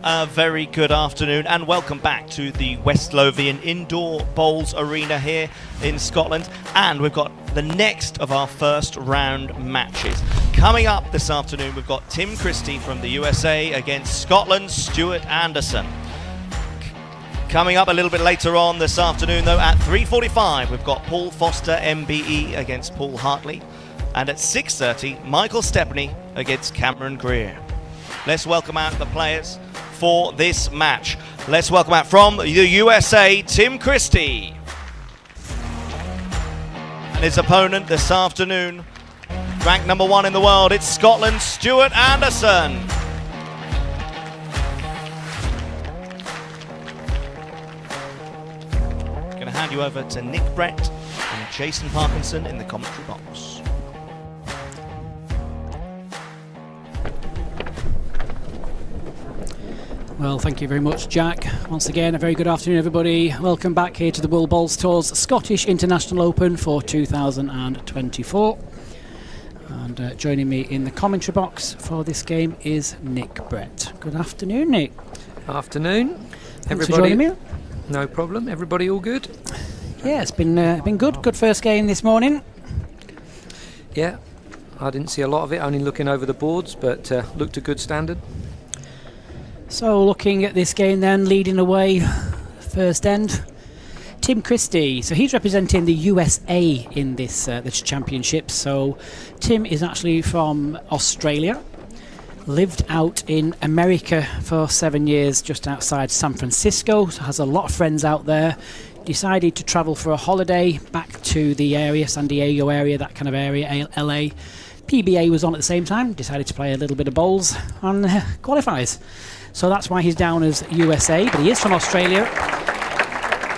A very good afternoon and welcome back to the West Lothian Indoor Bowls Arena here in Scotland, and we've got the next of our first round matches. Coming up this afternoon, we've got Tim Christie from the USA against Scotland's Stewart Anderson. Coming up a little bit later on this afternoon though, at 3:45, we've got Paul Foster MBE against Paul Hartley, and at 6:30 Michael Stepney against Cameron Greer. Let's welcome out the players for this match. Let's welcome out from the USA, Tim Christie. And his opponent this afternoon, ranked number 1 in the world, it's Scotland's Stewart Anderson. Going to hand you over to Nick Brett and Jason Parkinson in the commentary box. Well, thank you very much, Jack. Once again, a very good afternoon, everybody. Welcome back here to the World Bowls Tour's Scottish International Open for 2024. And joining me in the commentary box for this game is Nick Brett. Good afternoon, Nick. Afternoon. Thanks for joining me. No problem. Everybody all good? Yeah, it's been good. Good first game this morning. Yeah, I didn't see a lot of it, only looking over the boards, but looked a good standard. So looking at this game then, leading away, first end, Tim Christie. So he's representing the USA in this championship. So Tim is actually from Australia, lived out in America for 7 years just outside San Francisco, so has a lot of friends out there. Decided to travel for a holiday back to the area, San Diego area, that kind of area, LA. PBA was on at the same time, decided to play a little bit of bowls and qualifies. So that's why he's down as USA, but he is from Australia.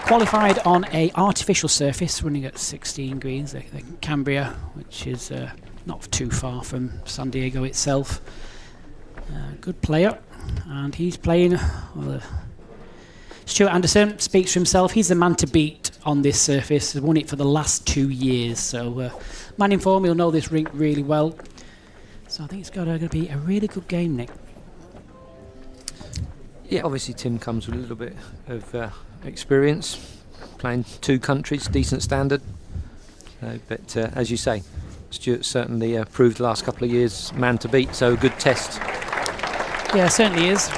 Qualified on a artificial surface, running at 16 greens, the Cambria, which is not too far from San Diego itself. Good player, and he's playing. Stewart Anderson speaks for himself. He's the man to beat on this surface. He's won it for the last 2 years, so man in form. He'll know this rink really well. So I think it's going to be a really good game, Nick. Yeah, obviously Tim comes with a little bit of experience, playing 2 countries, decent standard. But as you say, Stewart certainly proved the last couple of years man to beat, so a good test. Yeah, certainly is.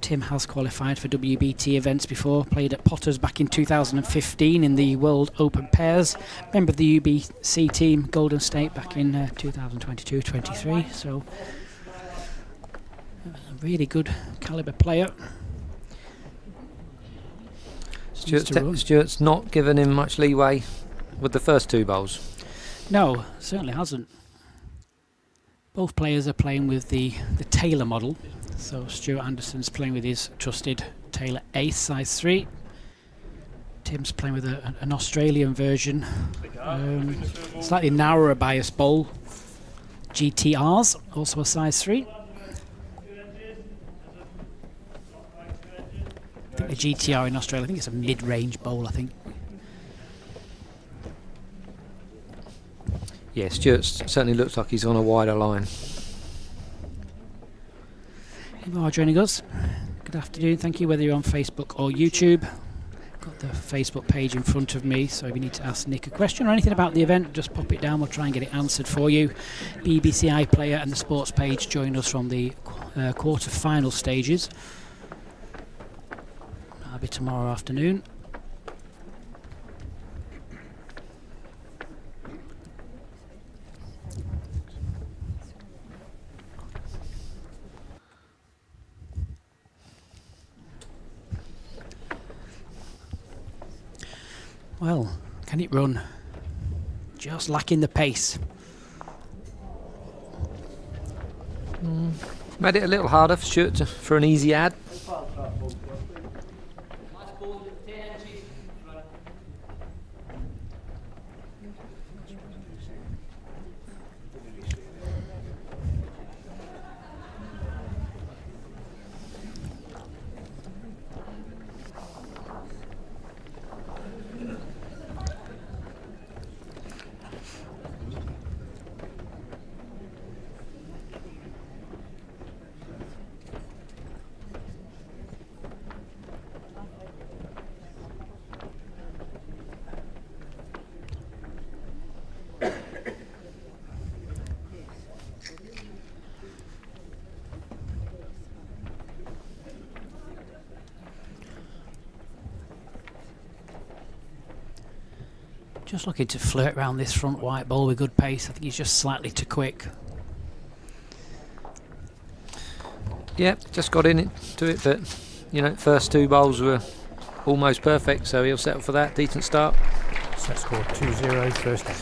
Tim has qualified for WBT events before, played at Potters back in 2015 in the World Open Pairs, member of the UBC team Golden State back in 2022-23, so a really good calibre player. Stewart's not given him much leeway with the first 2 bowls. No, certainly hasn't. Both players are playing with the Taylor model. So Stewart Anderson's playing with his trusted Taylor Ace size 3. Tim's playing with an Australian version, slightly narrower bias bowl. GTRs, also a size 3. I think the GTR in Australia, I think it's a mid-range bowl, I think. Yeah, Stewart certainly looks like he's on a wider line. You are joining us. Good afternoon, thank you, whether you're on Facebook or YouTube. Got the Facebook page in front of me, so if you need to ask Nick a question or anything about the event, just pop it down, we'll try and get it answered for you. BBC iPlayer and the sports page join us from the quarter-final stages. That'll be tomorrow afternoon. Well, can it run? Just lacking the pace. Made it a little harder for Stewart for an easy ad. Just looking to flirt around this front white ball with good pace. I think he's just slightly too quick. Yeah, just got into it, but you know, first 2 bowls were almost perfect, so he'll settle for that. Decent start. Set score 2-0 first end.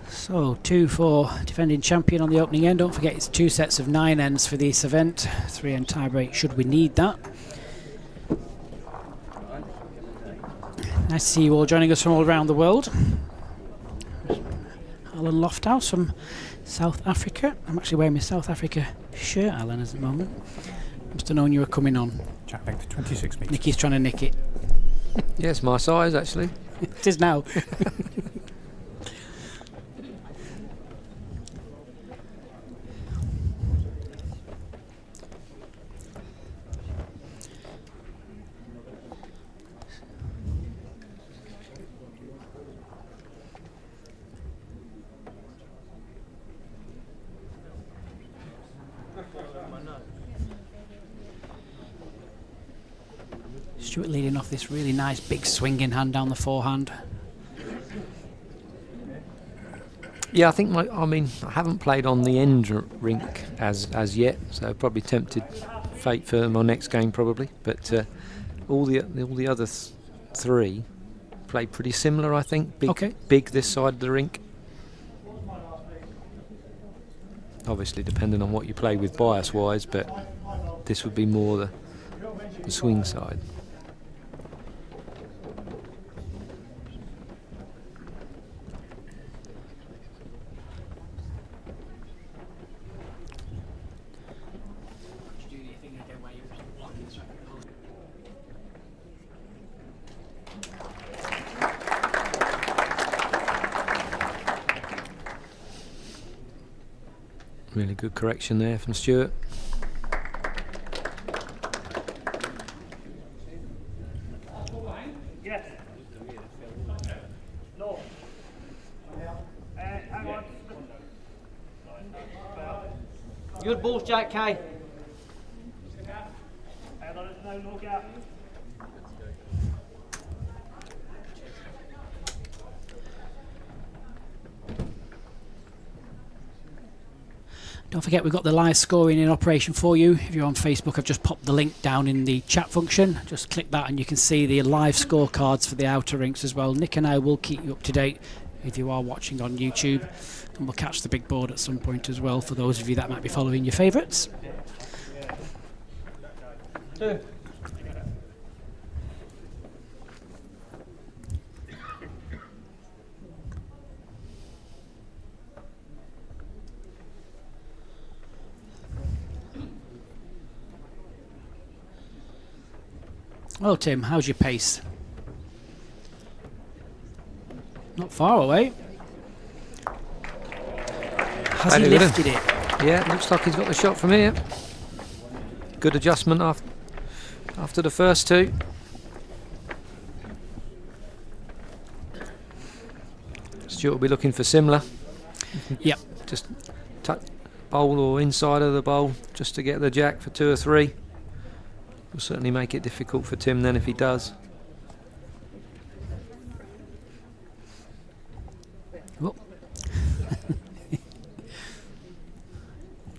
So 2 for defending champion on the opening end. Don't forget it's 2 sets of 9 ends for this event. 3 end tie break should we need that. Nice to see you all joining us from all around the world. Alan Lofthouse from South Africa. I'm actually wearing my South Africa shirt, Alan, at the moment. Must have known you were coming on. Jack length 26 metres. Nicky's trying to nick it. Yes, my size actually. It is now. Stewart leading off this really nice big swinging hand down the forehand. Yeah, I think I haven't played on the end rink as yet, so probably tempted fate for my next game probably. But all the other 3 played pretty similar, I think. Big this side of the rink. Obviously, depending on what you play with bias-wise, but this would be more the swing side. Really good correction there from Stewart. Good balls, Jack K. Don't forget we've got the live scoring in operation for you. If you're on Facebook, I've just popped the link down in the chat function. Just click that and you can see the live scorecards for the outer rinks as well. Nick and I will keep you up to date if you are watching on YouTube, and we'll catch the big board at some point as well for those of you that might be following your favourites. Well, Tim, how's your pace? Not far away. Has he lifted it? Yeah, looks like he's got the shot from here. Good adjustment after the first 2. Stewart will be looking for similar. Yep. Just tuck bowl or inside of the bowl just to get the jack for 2 or 3. Will certainly make it difficult for Tim then if he does. Oh.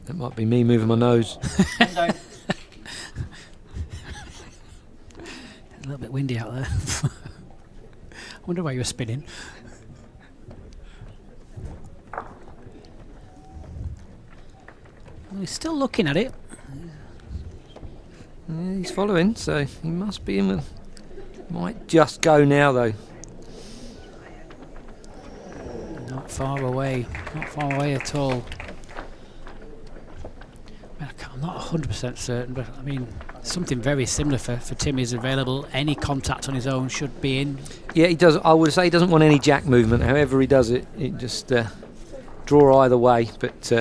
That might be me moving my nose. A little bit windy out there. I wonder why you're spinning. Well, he's still looking at it. Yeah, he's following, so he must be in with... Might just go now though. Not far away. Not far away at all. I'm not 100% certain, but I mean, something very similar for Tim is available. Any contact on his own should be in. Yeah, he does. I would say he doesn't want any jack movement. However he does it, it just draw either way. But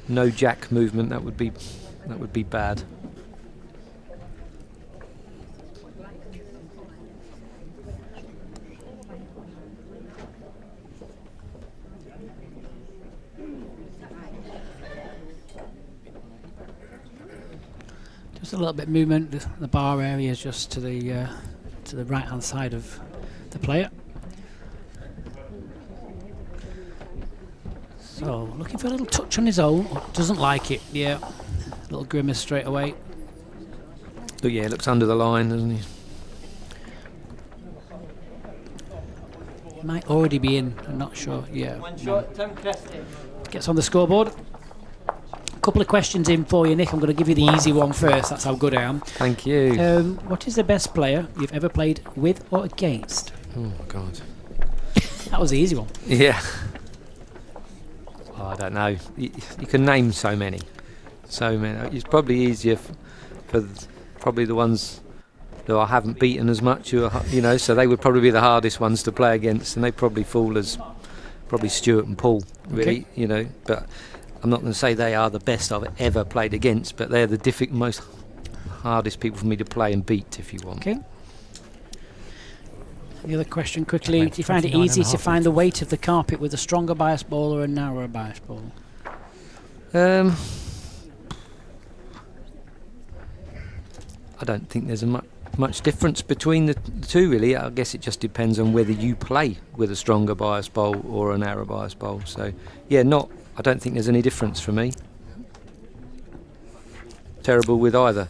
no jack movement. That would be bad. Just a little bit of movement. The bar area is just to the right hand side of the player. So, looking for a little touch on his own. Doesn't like it, yeah. Little grimace straight away. But yeah, looks under the line, doesn't he? He might already be in, I'm not sure, yeah. One shot, Tim Christie. Gets on the scoreboard. A couple of questions in for you, Nick. I'm going to give you the easy one first, that's how good I am. Thank you. What is the best player you've ever played with or against? Oh, God. That was the easy one. Yeah. Oh, I don't know. You can name so many. So many. It's probably easier for probably the ones that I haven't beaten as much, so they would probably be the hardest ones to play against, and they probably fall as probably Stewart and Paul, really, but I'm not going to say they are the best I've ever played against, but they're the most hardest people for me to play and beat, if you want. Okay. The other question quickly, do you find it easy to find the weight of the carpet with a stronger bias ball or a narrower bias ball? I don't think there's much difference between the two, really. I guess it just depends on whether you play with a stronger bias bowl or a narrow bias bowl. So, yeah, I don't think there's any difference for me. Terrible with either.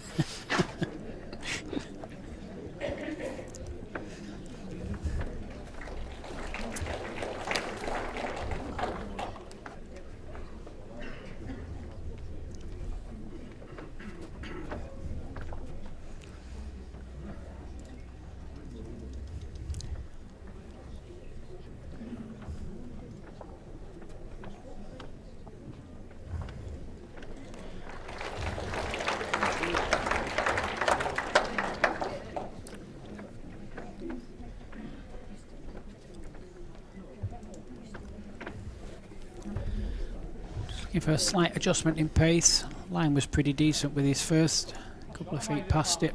Looking for a slight adjustment in pace. Line was pretty decent with his first couple of feet past it.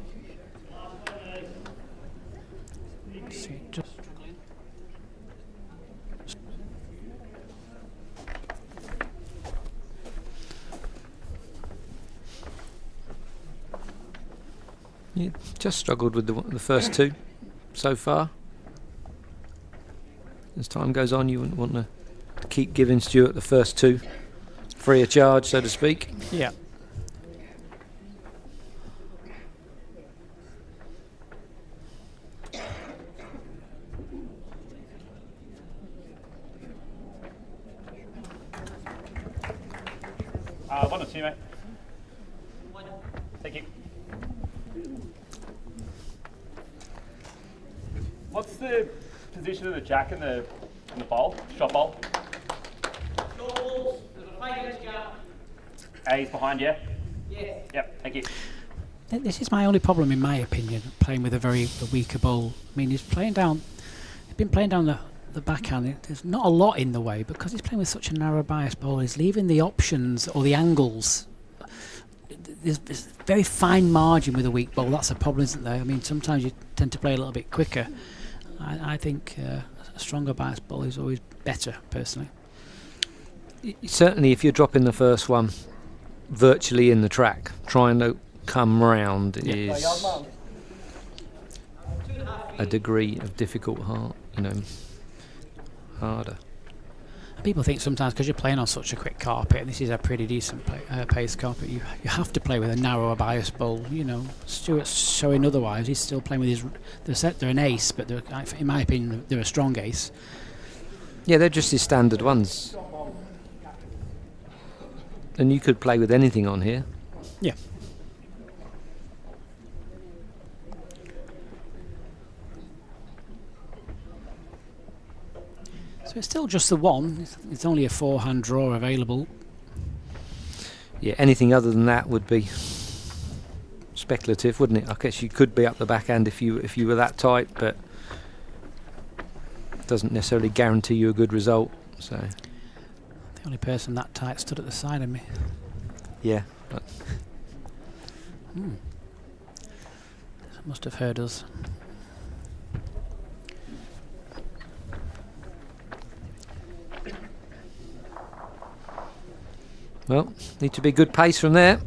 See, just Yeah, just struggled with the first two so far. As time goes on, you wouldn't want to keep giving Stewart the first two free of charge, so to speak. yeah. One or two, mate. Thank you. What's the position of the jack in the bowl, shot bowl? A's behind, yeah? Yeah. Yep, thank you. This is my only problem, in my opinion, playing with a weaker bowl. I mean, he's been playing down the backhand. There's not a lot in the way, but because he's playing with such a narrow bias bowl, he's leaving the options or the angles. There's very fine margin with a weak bowl. That's a problem, isn't there? I mean, sometimes you tend to play a little bit quicker. I think a stronger bias bowl is always better, personally. Certainly, if you're dropping the first one virtually in the track, trying to come round is a degree of difficult harder. People think sometimes because you're playing on such a quick carpet, and this is a pretty decent pace carpet, you have to play with a narrower bias bowl. Stewart's showing otherwise. He's still playing with they're an ace, but in my opinion, they're a strong ace. Yeah, they're just his standard ones. And you could play with anything on here. Yeah. So it's still just the one. It's only a forehand draw available. Yeah, anything other than that would be speculative, wouldn't it? I guess you could be up the backhand if you were that tight, but doesn't necessarily guarantee you a good result. So The only person that tight stood at the side of me. yeah. But Must have heard us. well, need to be good pace from there.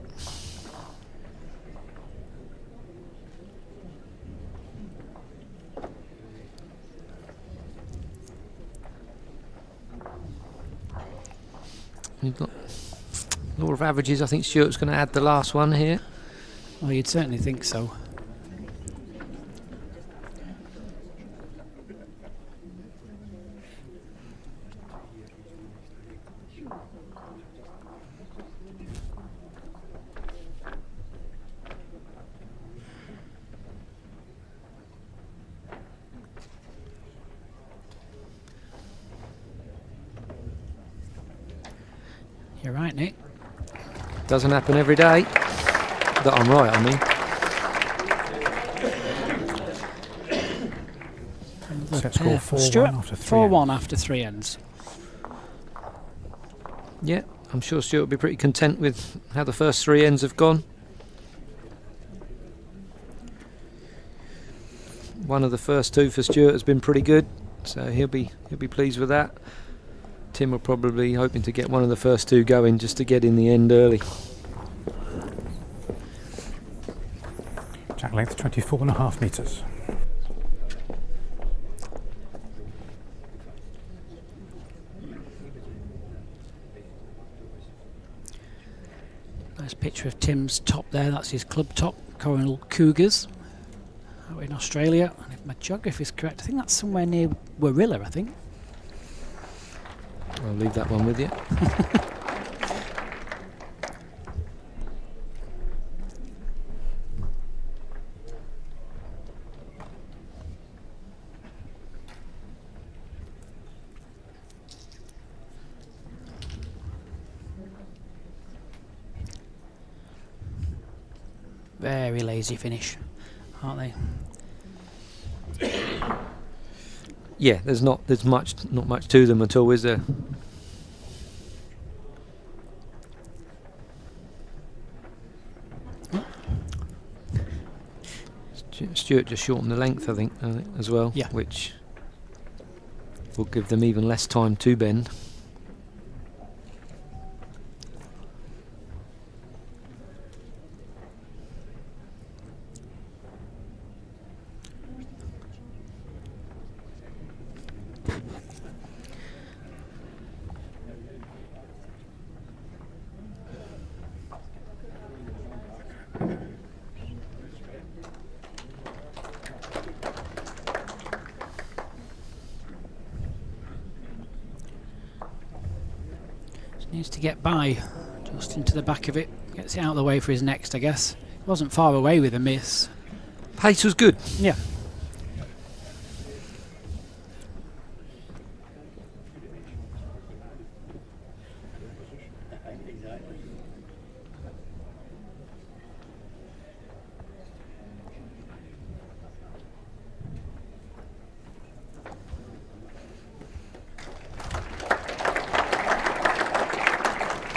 Law of averages, I think Stewart's going to add the last one here. Well, you'd certainly think so. You're right, Nick. Doesn't happen every day. That I'm right, I mean. Set score 4-1 Stewart, after 3 4-1 after 3 ends. Yeah, I'm sure Stewart will be pretty content with how the first 3 ends have gone. One of the first 2 for Stewart has been pretty good, so he'll be pleased with that. Tim will probably be hoping to get one of the first 2 going just to get in the end early. Jack length 24.5 metres. Nice picture of Tim's top there. That's his club top, Coronal Cougars, out in Australia. And if my geography is correct, I think that's somewhere near Warilla, I think. I'll leave that one with you. Very lazy finish, aren't they? Yeah, there's not much to them at all, is there? Stewart just shortened the length, I think, as well, Yeah. which will give them even less time to bend. Needs to get by, just into the back of it. Gets it out of the way for his next, I guess. Wasn't far away with a miss. Pace was good. Yeah.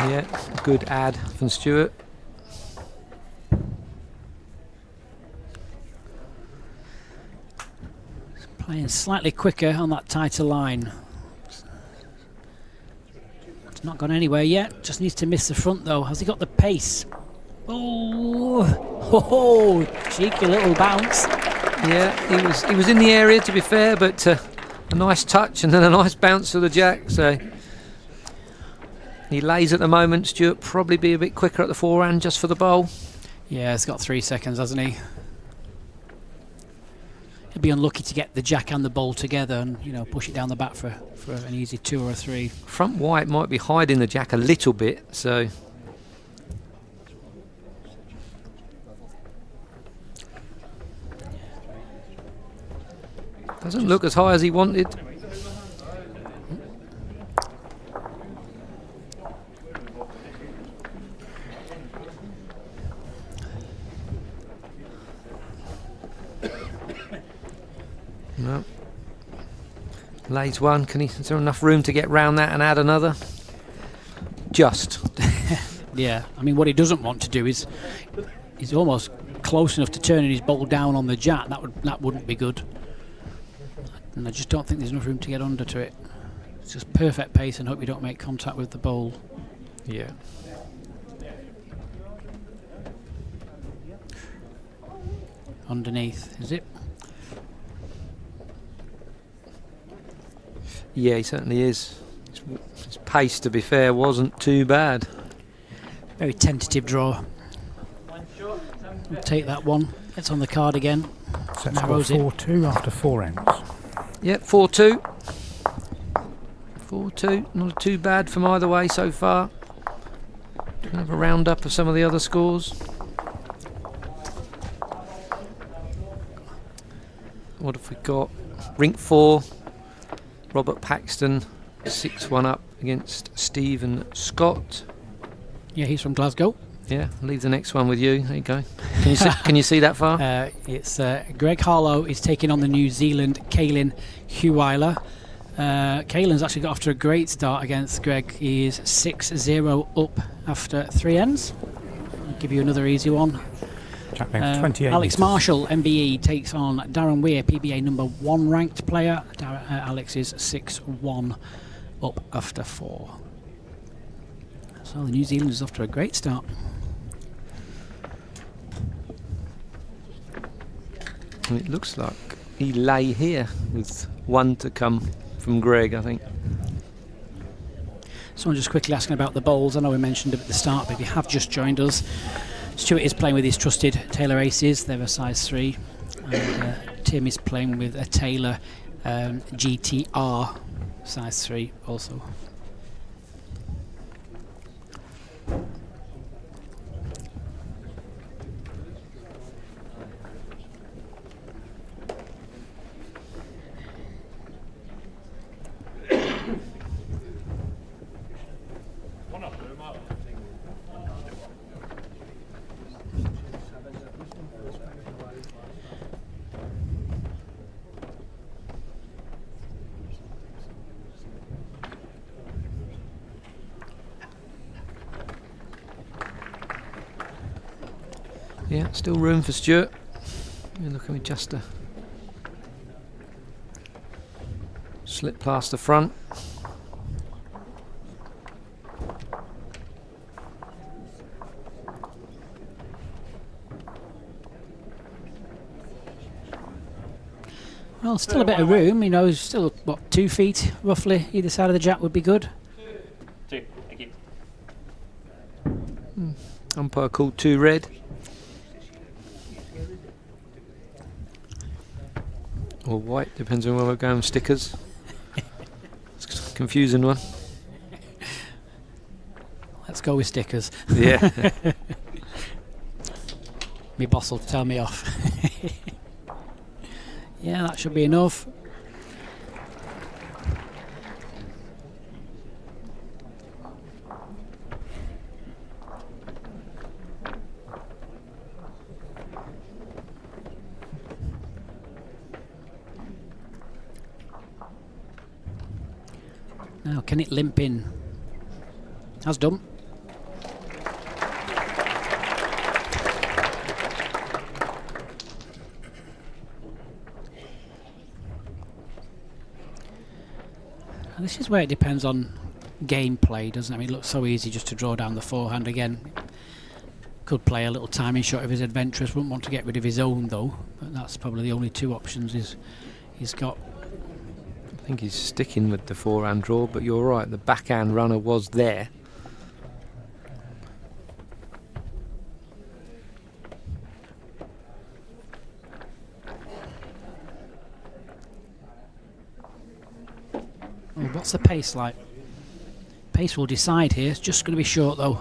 Yeah, good ad from Stewart. Playing slightly quicker on that tighter line. It's not gone anywhere yet. Just needs to miss the front though. Has he got the pace? Oh, cheeky little bounce. Yeah, he was in the area, to be fair, but a nice touch and then a nice bounce to the jack. So he lays at the moment. Stewart probably be a bit quicker at the forehand just for the bowl. Yeah, he's got 3 seconds, hasn't he? He'll be unlucky to get the jack and the bowl together and, you know, push it down the back for an easy 2 or a 3. Front white might be hiding the jack a little bit, so doesn't look as high as he wanted. No. Lays one. Is there enough room to get round that and add another? Just. Yeah, I mean, what he doesn't want to do is he's almost close enough to turning his bowl down on the jack. That wouldn't be good. And I just don't think there's enough room to get under to it. It's just perfect pace and hope you don't make contact with the bowl. Yeah. Underneath, is it? Yeah, he certainly is. His pace, to be fair, wasn't too bad. Very tentative draw. We'll take that one. It's on the card again. Set score Narrows it. 4-2 after 4 ends. Yep, 4-2. 4-2, not too bad from either way so far. Can have a roundup of some of the other scores. What have we got? Rink 4, Robert Paxton 6-1 up against Stephen Scott. Yeah, he's from Glasgow. Yeah, I'll leave the next one with you. There you go. Can you see that far? It's Greg Harlow is taking on the New Zealand Caelan Huwiler. Caelan's actually got off to a great start against Greg. He is 6-0 up after 3 ends. I'll give you another easy one. Jack length 28 Alex metres. Marshall, MBE, takes on Darren Weir, PBA number 1 ranked player. Alex is 6-1 up after 4. So the New Zealanders off to a great start. And it looks like he lay here with one to come from Greg, I think. Someone just quickly asking about the bowls. I know we mentioned it at the start, but if you have just joined us, Stewart is playing with his trusted Taylor Aces. They're a size 3. And Tim is playing with a Taylor GTR size 3 also. Yeah, still room for Stewart. You're looking at just a slip past the front. Well, still a bit of room, you know, still, what, 2 feet roughly either side of the jack would be good. 2, thank you. Umpire called 2 red. Or white, depends on where we're going with stickers. It's a confusing one. Let's go with stickers. Yeah. My boss will tell me off. Yeah, that should be enough. Now, can it limp in? Has done. And this is where it depends on gameplay, doesn't it? I mean, it looks so easy just to draw down the forehand again. Could play a little timing shot if he's adventurous. Wouldn't want to get rid of his own though. But that's probably the only 2 options he's got. I think he's sticking with the forehand draw, but you're right, the backhand runner was there. Oh, what's the pace like? Pace will decide here. It's just going to be short though.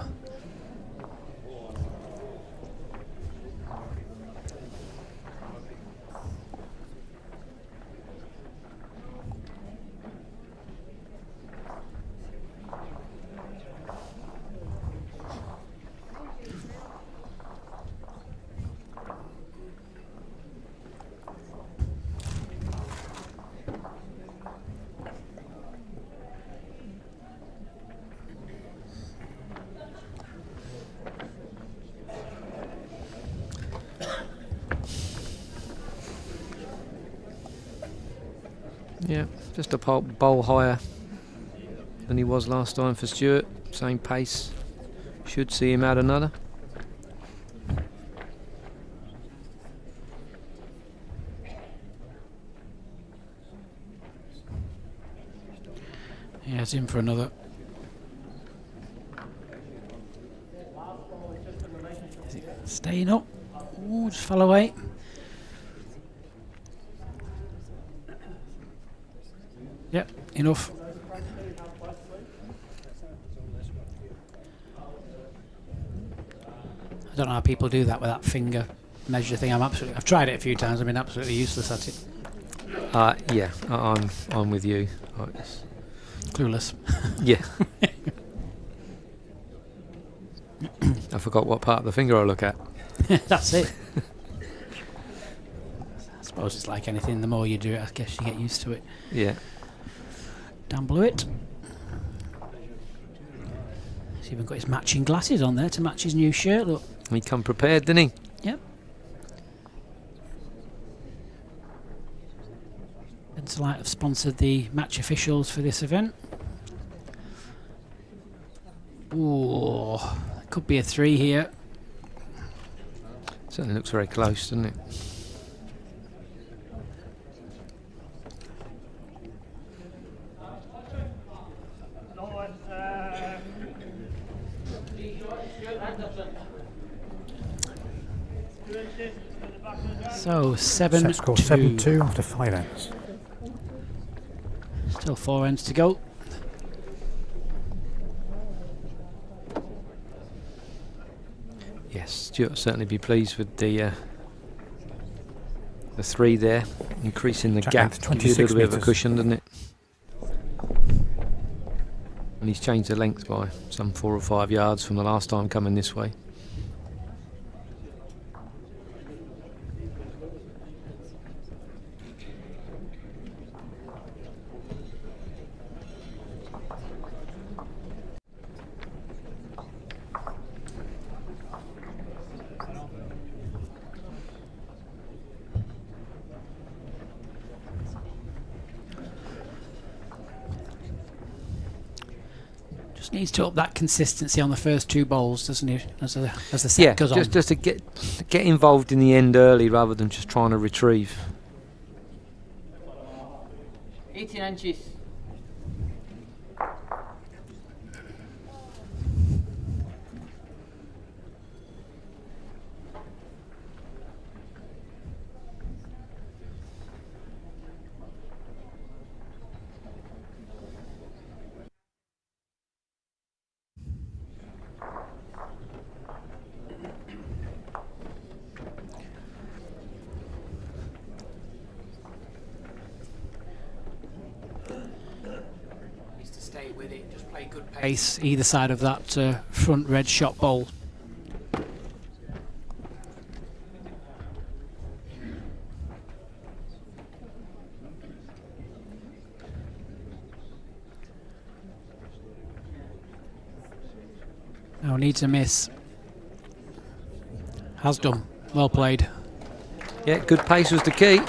Yeah, just a bowl higher than he was last time for Stewart. Same pace. Should see him add another. Yeah, it's in for another. Is it staying up? Oh, just fell away. Yep, enough. I don't know how people do that with that finger measure thing. I've tried it a few times. I've been absolutely useless at it. Yeah, I'm with you. Clueless. Yeah. I forgot what part of the finger I look at. That's it. I suppose it's like anything. The more you do it, I guess you get used to it. Yeah. Dan Blewett. He's even got his matching glasses on there to match his new shirt. Look. He come prepared, didn't he? Yep. Bentelite have sponsored the match officials for this event. Ooh, could be a 3 here. Certainly looks very close, doesn't it? So 7-2. Set score 7-2 after 5 ends. Still 4 ends to go. Yes, Stewart will certainly be pleased with the 3 there, increasing the Jack gap, length, gives you a 26 little bit of a metres. cushion, doesn't it? And he's changed the length by some 4 or 5 yards from the last time coming this way. Just needs to up that consistency on the first 2 bowls, doesn't he? As the set goes on. Just to get involved in the end early rather than just trying to retrieve. 18 inches. Needs to stay with it, just play good pace either side of that front red shot bowl. Now needs a miss. Has done. Well played. Yeah, good pace was the key.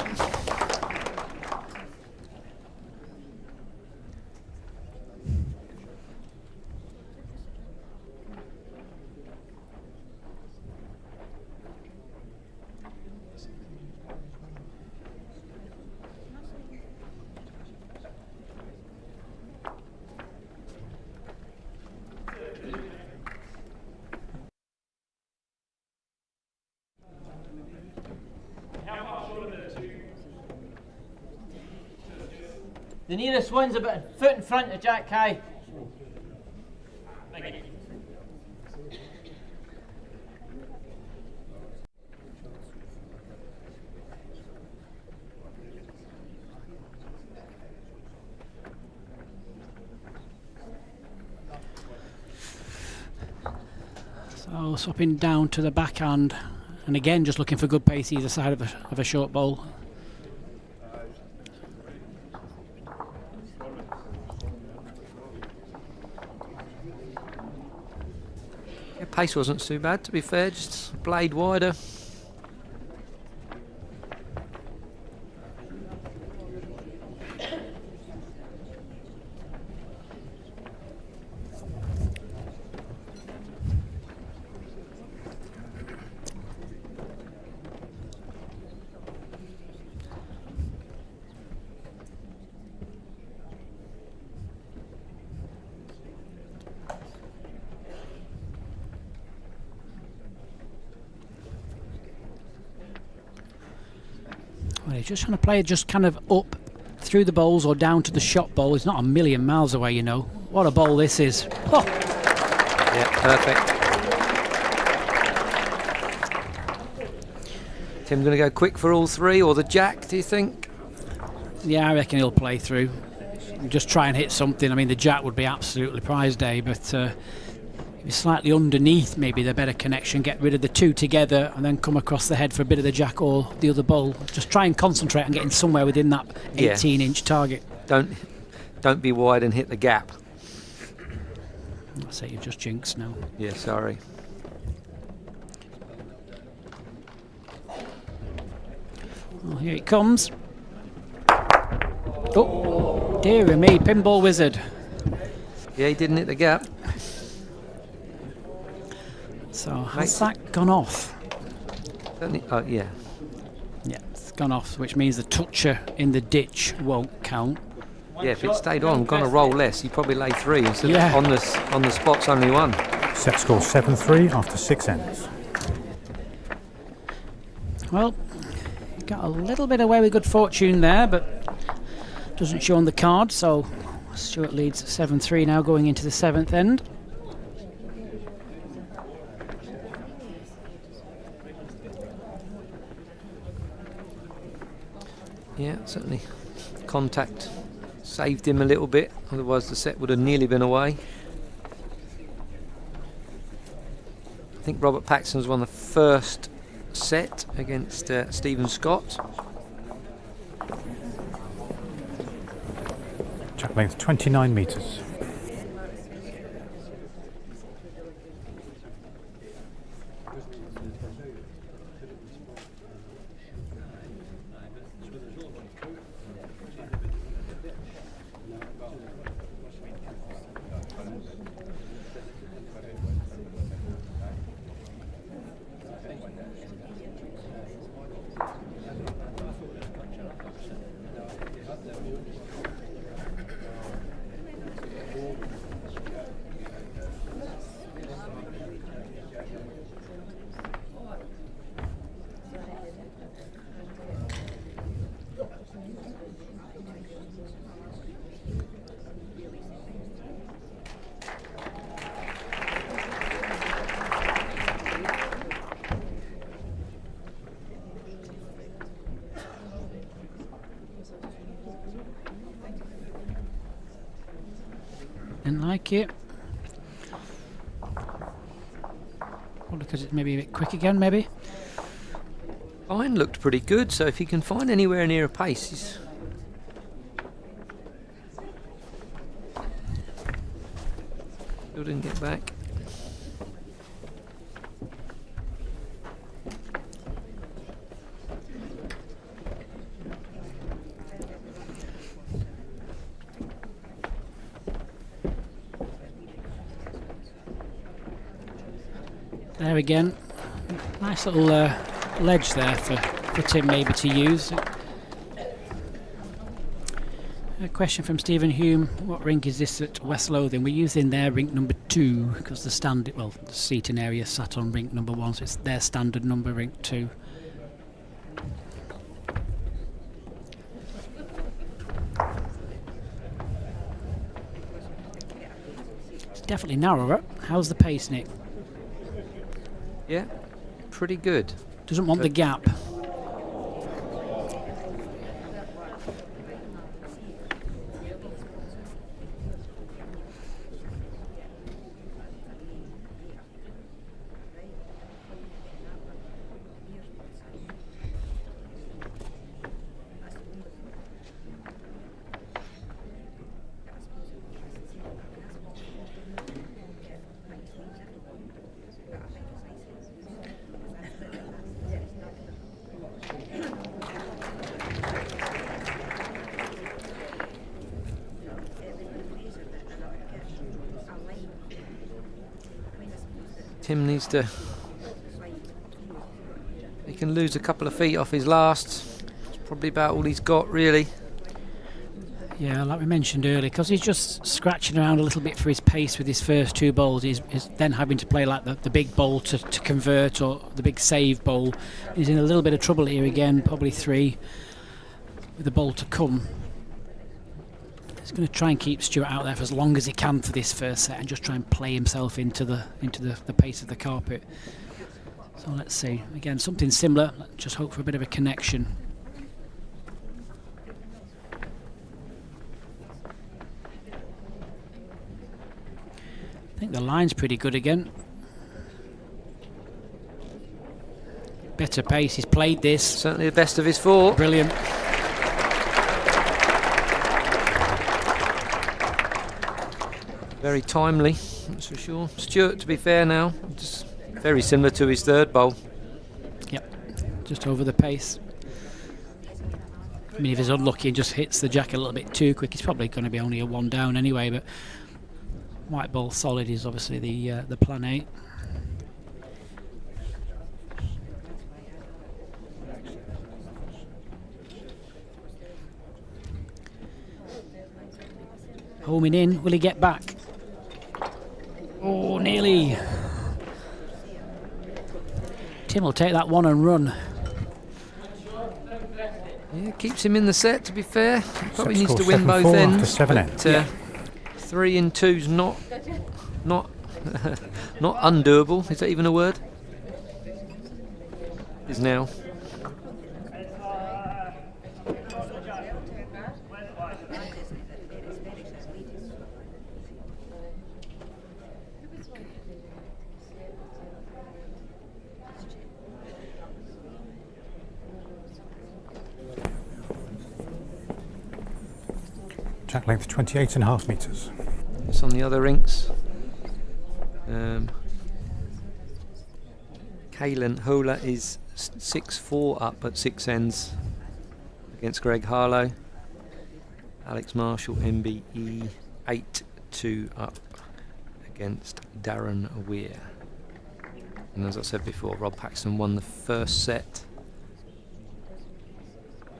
The nearest one's about a foot in front of Jack High. So swapping down to the backhand, and again just looking for good pace either side of a short bowl. Yeah, pace wasn't too bad, to be fair, just a blade wider. Well, he's just trying to play it just kind of up through the bowls or down to the shot bowl. He's not a million miles away, you know. What a bowl this is. Oh! Yeah, perfect. Tim going to go quick for all three, or the jack, do you think? Yeah, I reckon he'll play through. Just try and hit something. I mean, the jack would be absolutely prize day, but if he's slightly underneath, maybe the better connection, get rid of the two together and then come across the head for a bit of the jack or the other bowl. Just try and concentrate on getting somewhere within that 18-inch target. Don't be wide and hit the gap. I say you've just jinxed now. Yeah, sorry. Well, here it comes. Oh, dear me, pinball wizard. Yeah, he didn't hit the gap. So has that gone off? Oh, yeah. Yeah, it's gone off, which means the toucher in the ditch won't count. Yeah, if it stayed on, gonna roll less, he'd probably lay three instead Yeah. of on the spot's only one. Set score 7-3 after 6 ends. Well, got a little bit away with good fortune there, but doesn't show on the card, so Stewart leads 7-3 now going into the 7th end. Yeah, certainly contact saved him a little bit, otherwise the set would have nearly been away. I think Robert Paxton's won the first set against Stephen Scott. Jack length 29 metres. Didn't like it. Probably because it's maybe a bit quick again, maybe. Iron looked pretty good, so if he can find anywhere near a pace, he's... Still didn't get back. There again. Nice little ledge there for Tim maybe to use. A question from Stephen Hume. What rink is this at West Lothian? We're using their rink number 2 because the seating area sat on rink number 1, so it's their standard number, rink 2. It's definitely narrower. How's the pace, Nick? Yeah, pretty good. Doesn't want the gap. Tim needs to... He can lose a couple of feet off his last. It's probably about all he's got, really. Yeah, like we mentioned earlier, because he's just scratching around a little bit for his pace with his first 2 bowls. He's then having to play like the big bowl to convert, or the big save bowl. He's in a little bit of trouble here again, probably 3. with the ball to come. He's going to try and keep Stewart out there for as long as he can for this first set and just try and play himself into the pace of the carpet. So let's see. Again, something similar. Just hope for a bit of a connection. I think the line's pretty good again. Better pace. He's played this. Certainly the best of his four. Brilliant. Very timely, that's for sure. Stewart, to be fair now, just very similar to his third bowl. Yep, just over the pace. I mean, if he's unlucky and just hits the jack a little bit too quick, he's probably going to be only a 1 down anyway, but white ball solid is obviously the plan 8. Homing in, will he get back? Oh, nearly. Tim will take that one and run. Yeah, keeps him in the set, to be fair. He probably needs score to win both 7-4 ends. after 7 ends. 3 in 2's not not undoable. Is that even a word? Is now. Jack length 28.5 metres. It's on the other rinks. Kalen Hula is 6-4 up at 6 ends against Greg Harlow. Alex Marshall, MBE, 8-2 up against Darren Weir. And as I said before, Rob Paxton won the first set.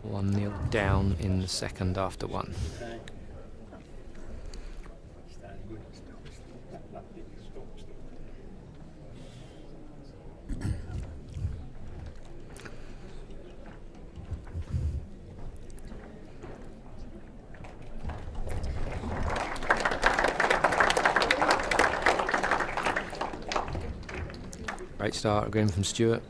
1-0 down in the second after 1. Great start again from Stewart.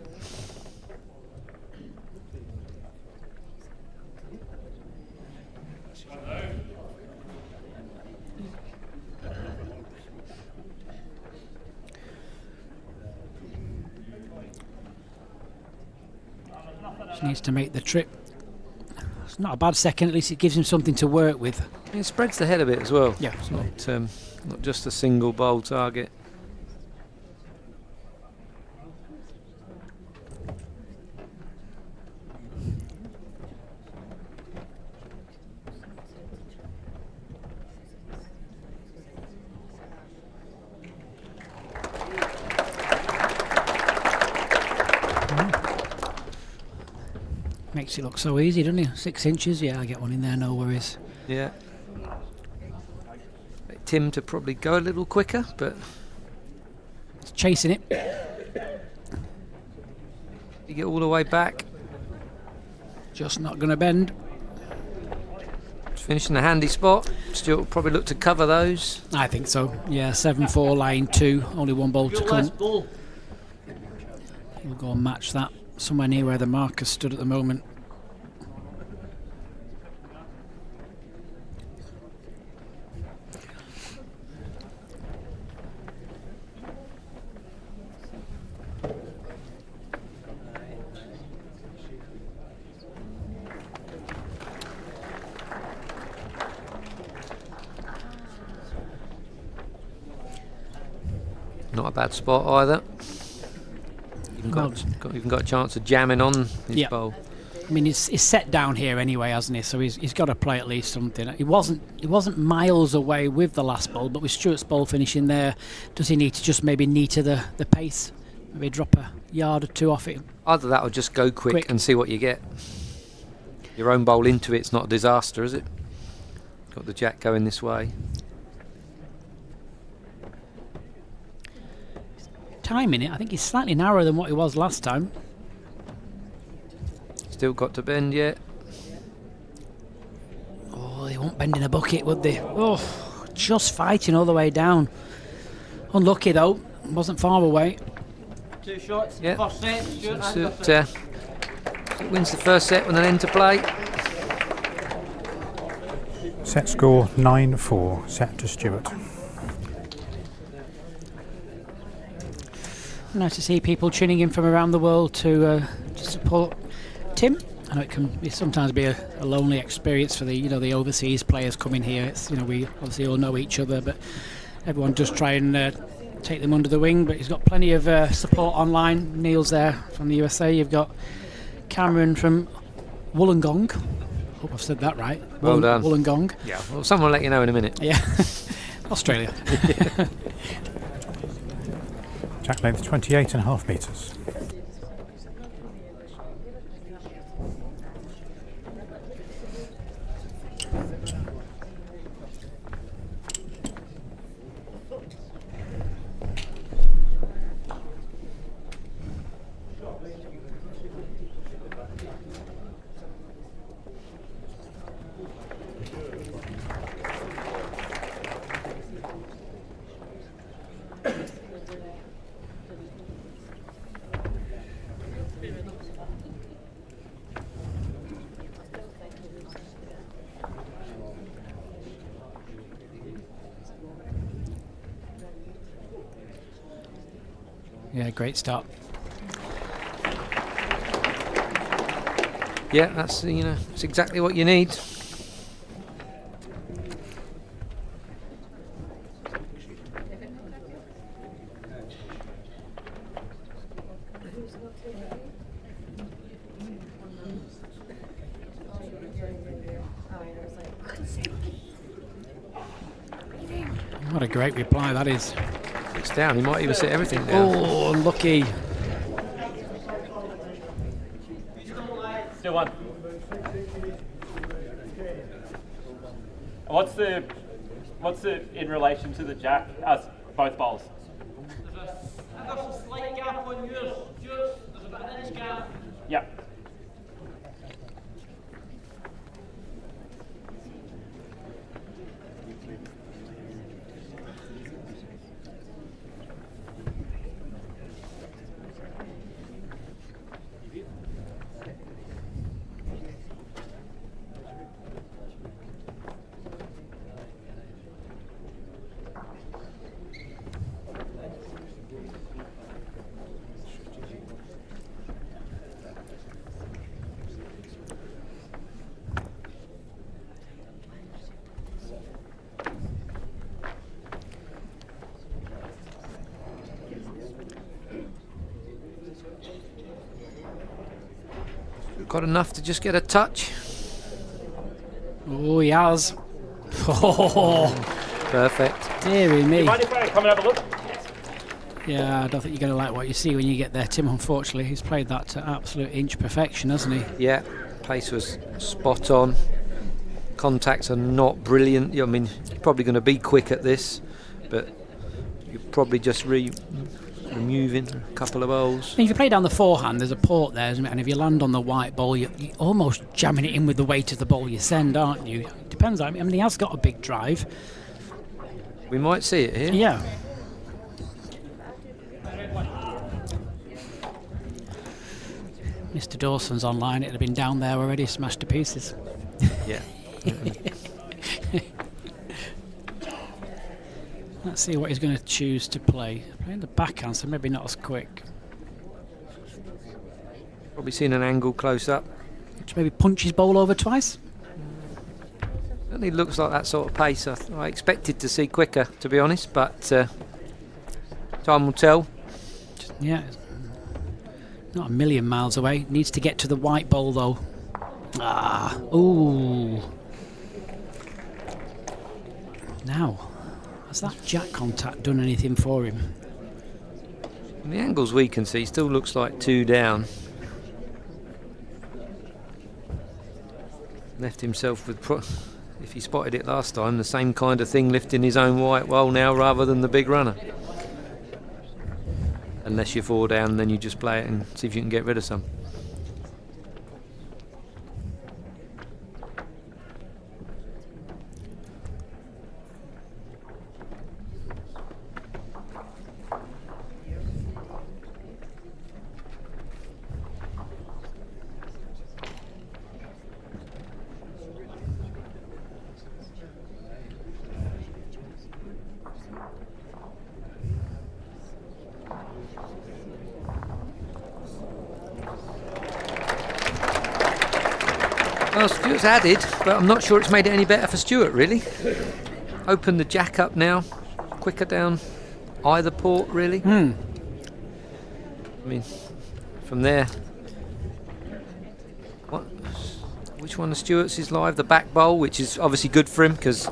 Just needs to make the trip. It's not a bad second, at least it gives him something to work with. It spreads the head a bit as well. Yeah. It's not just a single bowl target. Makes it look so easy, doesn't he? 6 inches, yeah, I get one in there, no worries. Yeah. Tim to probably go a little quicker, but He's chasing it. you get all the way back. Just not going to bend. It's finishing a handy spot. Stewart will probably look to cover those. I think so. Yeah, 7-4, line 2, only 1 ball to Your come. last ball. We'll go and match that somewhere near where the marker stood at the moment. Not a bad spot either. Even got a chance of jamming on his Yeah. bowl. I mean, he's set down here anyway, hasn't he? So he's got to play at least something. He wasn't miles away with the last ball, but with Stewart's ball finishing there, does he need to just maybe neater the pace? Maybe drop a yard or 2 off it? Either that or just go quick and see what you get. Your own bowl into it's not a disaster, is it? Got the jack going this way. Timing it, I think he's slightly narrower than what he was last time. Still got to bend yet. bending a bucket, would they? Oh, just fighting all the way down. Unlucky though, wasn't far away. 2 shots. Yeah. First set. Stewart and Stewart, Lothian. wins the first set with an end to play. Set score 9-4, set to Stewart. Nice to see people tuning in from around the world to support Tim. I know it can sometimes be a lonely experience for the the overseas players coming here. It's we obviously all know each other, but everyone does try and take them under the wing. But he's got plenty of support online. Neil's there from the USA. You've got Cameron from Wollongong. Hope I've said that right. Well done. Wollongong. Yeah. Well, someone will let you know in a minute. Yeah. Australia. Jack length 28.5 metres. Yeah, great start. Yeah, that's it's exactly what you need. What a great reply that is. It's down. He might even sit everything down. Oh, unlucky. Still one. What's the in relation to the jack as both bowls? There's a slight gap on yours. Stuart, there's about an inch gap. Yep. Got enough to just get a touch. Oh, he has. Oh, Perfect. dearie me. Mind if I come and have a look? Yeah, I don't think you're going to like what you see when you get there, Tim, unfortunately. He's played that to absolute inch perfection, hasn't he? Yeah, pace was spot on. Contacts are not brilliant. I mean, you're probably going to be quick at this, but you're probably just removing a couple of bowls. If you play down the forehand, there's a port there, isn't it? And if you land on the white ball, you're almost jamming it in with the weight of the ball you send, aren't you? Depends. I mean, he has got a big drive. We might see it here. Yeah. Mr. Dawson's online. It'd have been down there already, smashed to pieces. Yeah. Let's see what he's going to choose to play. Playing the backhand, so maybe not as quick. Probably seen an angle close up. Should maybe punch his ball over twice. Certainly looks like that sort of pace. I expected to see quicker, to be honest, but time will tell. Yeah, not a million miles away. Needs to get to the white ball though. Ah, ooh. Now, has that jack contact done anything for him? From the angles we can see, still looks like 2 down. Left himself with, if he spotted it last time, the same kind of thing, lifting his own white ball now rather than the big runner. Unless you're 4 down, then you just play it and see if you can get rid of some. Well, Stewart's added, but I'm not sure it's made it any better for Stewart, really. Open the jack up now, quicker down either port, really. I mean, from there, which one of Stewart's is live? The back bowl, which is obviously good for him because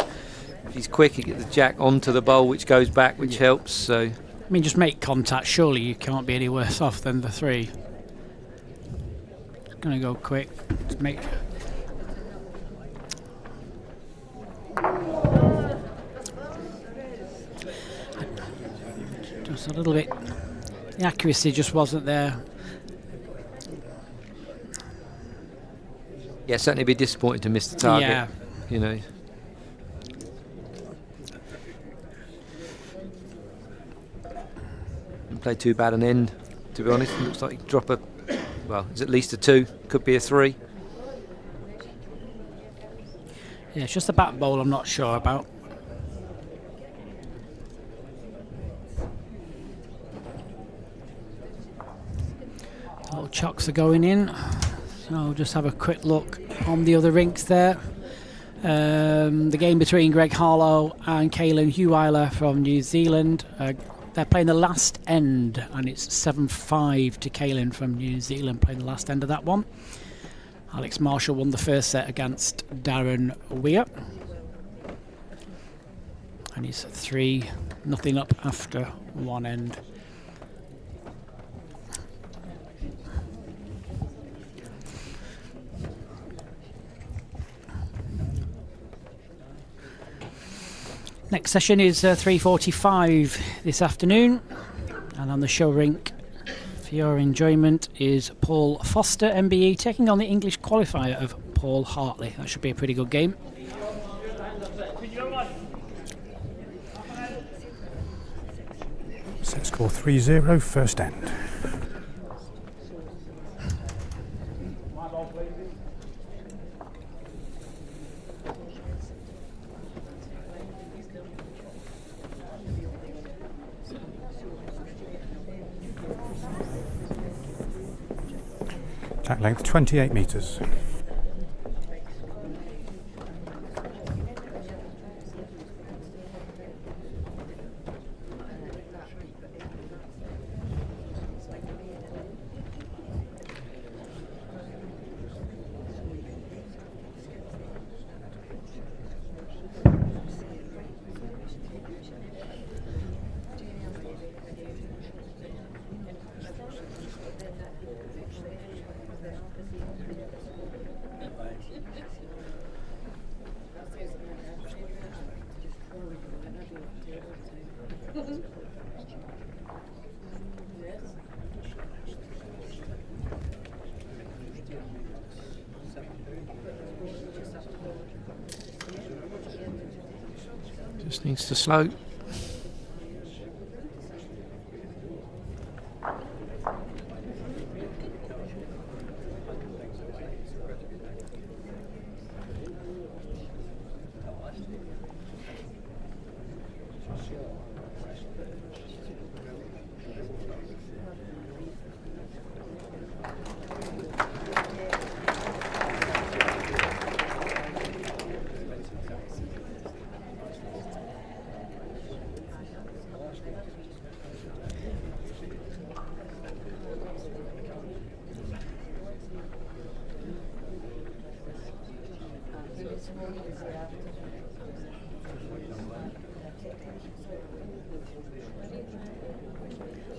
if he's quick, he gets the jack onto the bowl, which goes back, which helps. So, I mean, just make contact. Surely you can't be any worse off than the 3. Gonna go quick. Just make. Just a little bit. The accuracy just wasn't there. yeah, certainly be disappointed to miss the target. Yeah. You know. Didn't play too bad an end, to be honest. It looks like he drop a. Well, it's at least a 2, could be a 3. Yeah, it's just the back bowl I'm not sure about. Little chocks are going in. So I'll just have a quick look on the other rinks there. The game between Greg Harlow and Caelan Huwiler from New Zealand. They're playing the last end, and it's 7-5 to Caelan from New Zealand playing the last end of that one. Alex Marshall won the first set against Darren Weir. And he's 3-0 up after one end. Next session is 3:45 this afternoon, and on the show rink for your enjoyment is Paul Foster, MBE, taking on the English qualifier of Paul Hartley. That should be a pretty good game. Set score 3-0, first end. Jack length 28 metres. Just needs to slow.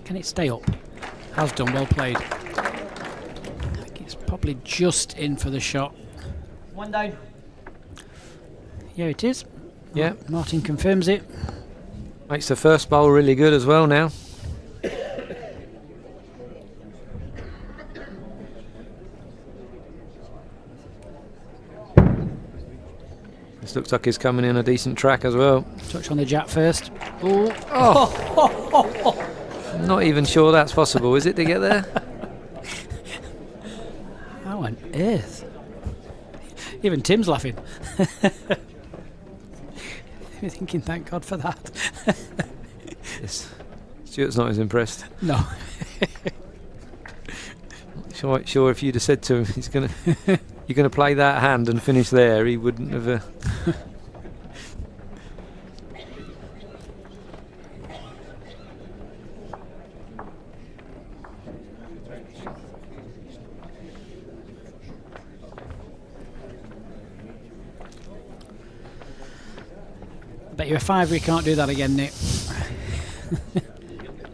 Can it stay up? Has done, well played. I think it's probably just in for the shot. One down. Yeah, it is. Yeah. Martin confirms it. Makes the first bowl really good as well now. This looks like he's coming in a decent track as well. Touch on the jack first. Ooh. Oh! Not even sure that's possible, is it, to get there? How on earth? Even Tim's laughing. You're thinking, thank God for that. Yes. Stuart's not as impressed. No. Sure if you'd have said to him he's going to you're going to play that hand and finish there, he wouldn't have. Bet you're a fiver you can't do that again, Nick.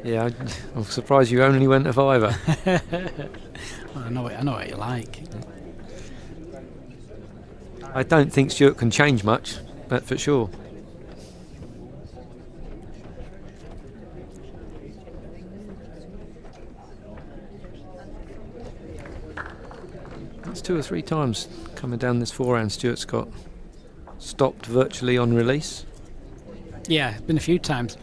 Yeah, I'm surprised you only went a fiver. Well, I know what you like. I don't think Stewart can change much, that's for sure. That's 2 or 3 times coming down this forehand Stewart's got stopped virtually on release. Yeah, it's been a few times.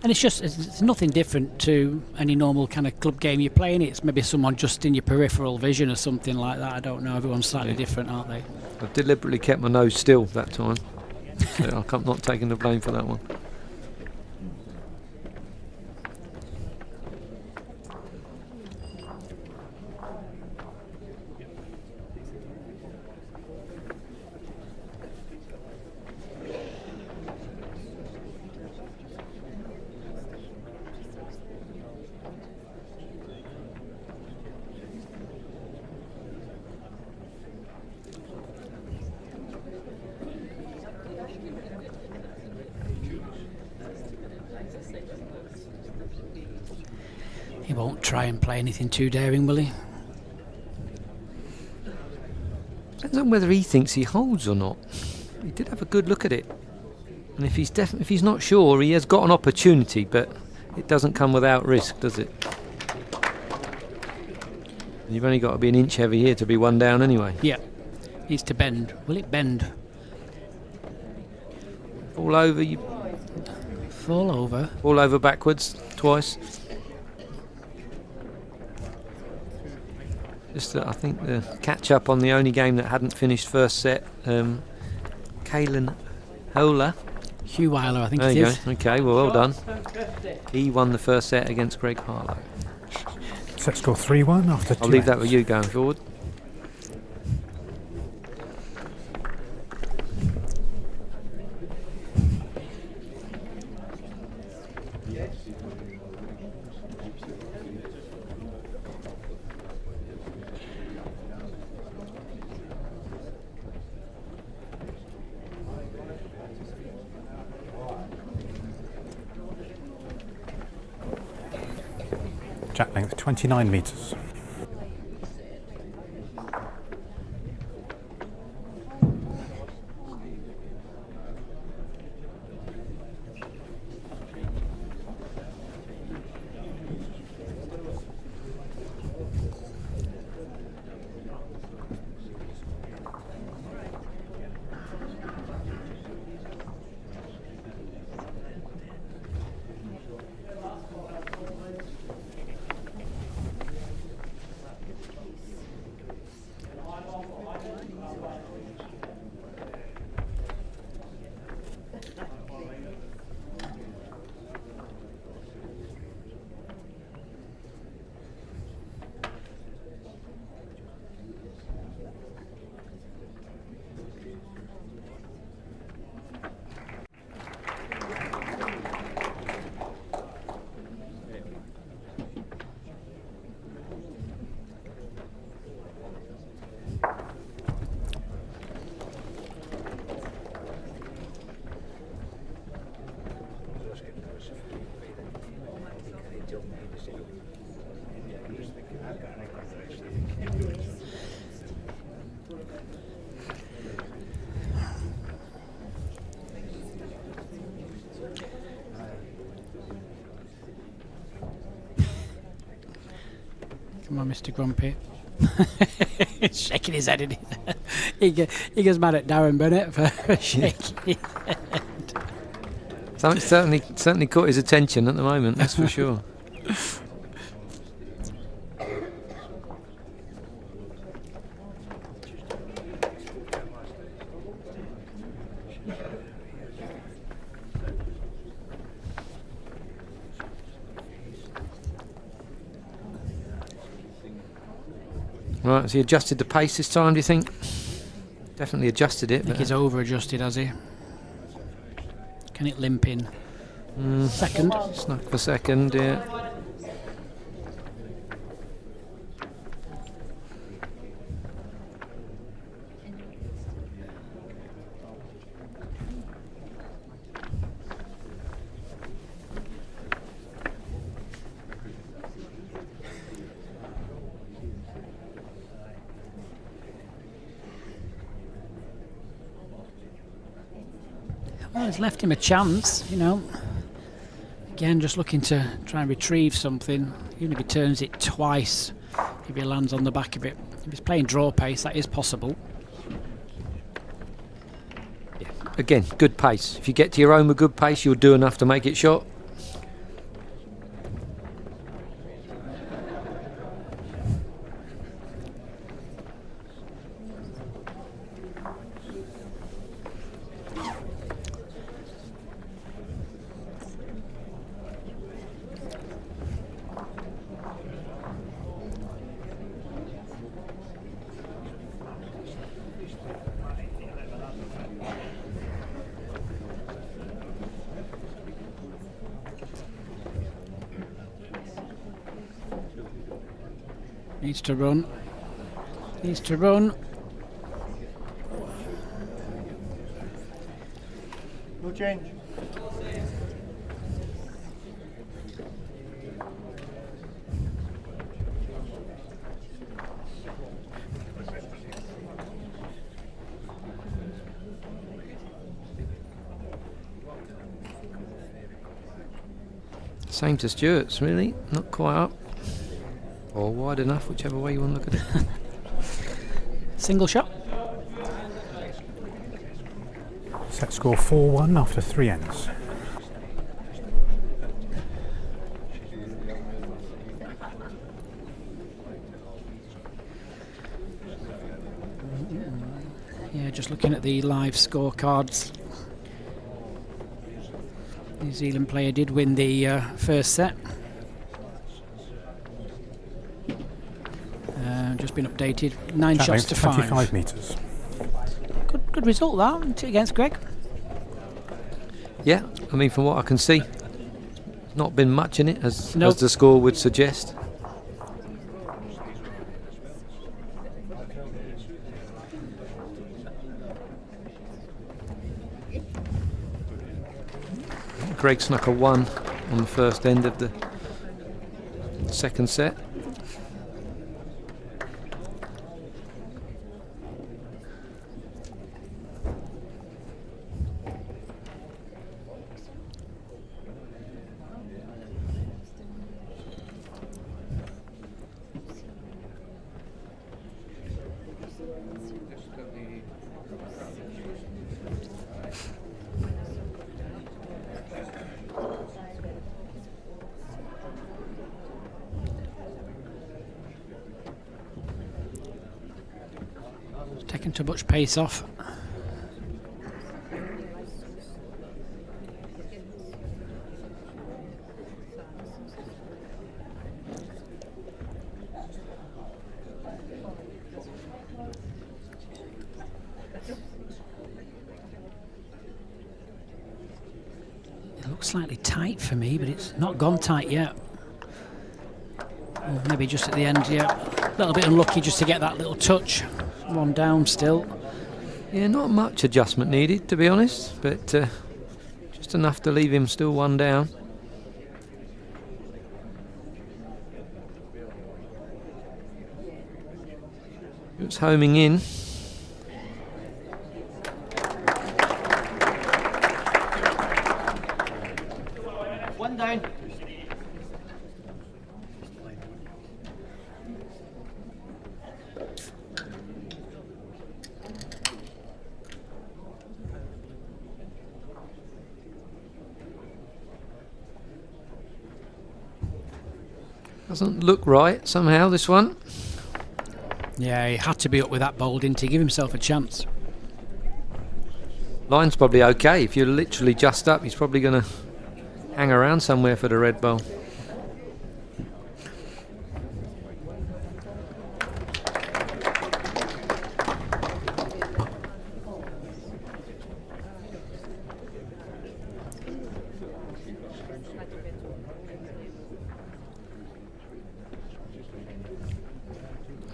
And it's nothing different to any normal kind of club game you're playing. It's maybe someone just in your peripheral vision or something like that. I don't know. Everyone's slightly different, aren't they? I've deliberately kept my nose still that time. So I'm not taking the blame for that one. He won't try and play anything too daring, will he? Depends on whether he thinks he holds or not. He did have a good look at it, and if he's not sure, he has got an opportunity, but it doesn't come without risk, does it? And you've only got to be an inch heavy here to be one down anyway. Yeah. Needs to bend. Will it bend? Fall over, you Fall over. fall over backwards twice. Just I think the catch up on the only game that hadn't finished first set. Kalen Hola. Hugh Weiler, I think There it you is. go. Okay, well done. He won the first set against Greg Harlow. Set score 3-1 after 2 I'll leave that ends. with you going forward. Jack length 29 metres. Come on, Mr. Grumpy. He's shaking his head. He gets mad at Darren Bennett for shaking his head. Something certainly caught his attention at the moment, that's for sure. Right, has he adjusted the pace this time, do you think? Definitely adjusted it. I think But, he's over-adjusted, has he? Can it limp in? Second. snuck for second, yeah. Well, it's left him a chance, you know. Again, just looking to try and retrieve something. Even if he turns it twice, if he lands on the back of it. If he's playing draw pace, that is possible. Again, good pace. If you get to your own with good pace, you'll do enough to make it short. Needs to run. Needs to run. No change. Same to Stewart's, really. Not quite up. Or wide enough, whichever way you want to look at it. Single shot. Set score 4-1 after 3 ends. Yeah, just looking at the live scorecards. New Zealand player did win the first set. Just been updated. 9 That shots length, to 25 5. metres. Good result that against Greg. Yeah, I mean, from what I can see, not been much in it, as Nope. the score would suggest. Greg snuck a 1 on the first end of the second set. Taking too much pace off. It looks slightly tight for me, but it's not gone tight yet. Oh, maybe just at the end, yeah. A little bit unlucky just to get that little touch. 1 down still. Yeah, not much adjustment needed, to be honest, but just enough to leave him still 1 down. It's homing in. One down. Doesn't look right somehow, this one. Yeah, he had to be up with that bowl, didn't he? Give himself a chance. Line's probably okay. If you're literally just up, he's probably going to hang around somewhere for the red bowl.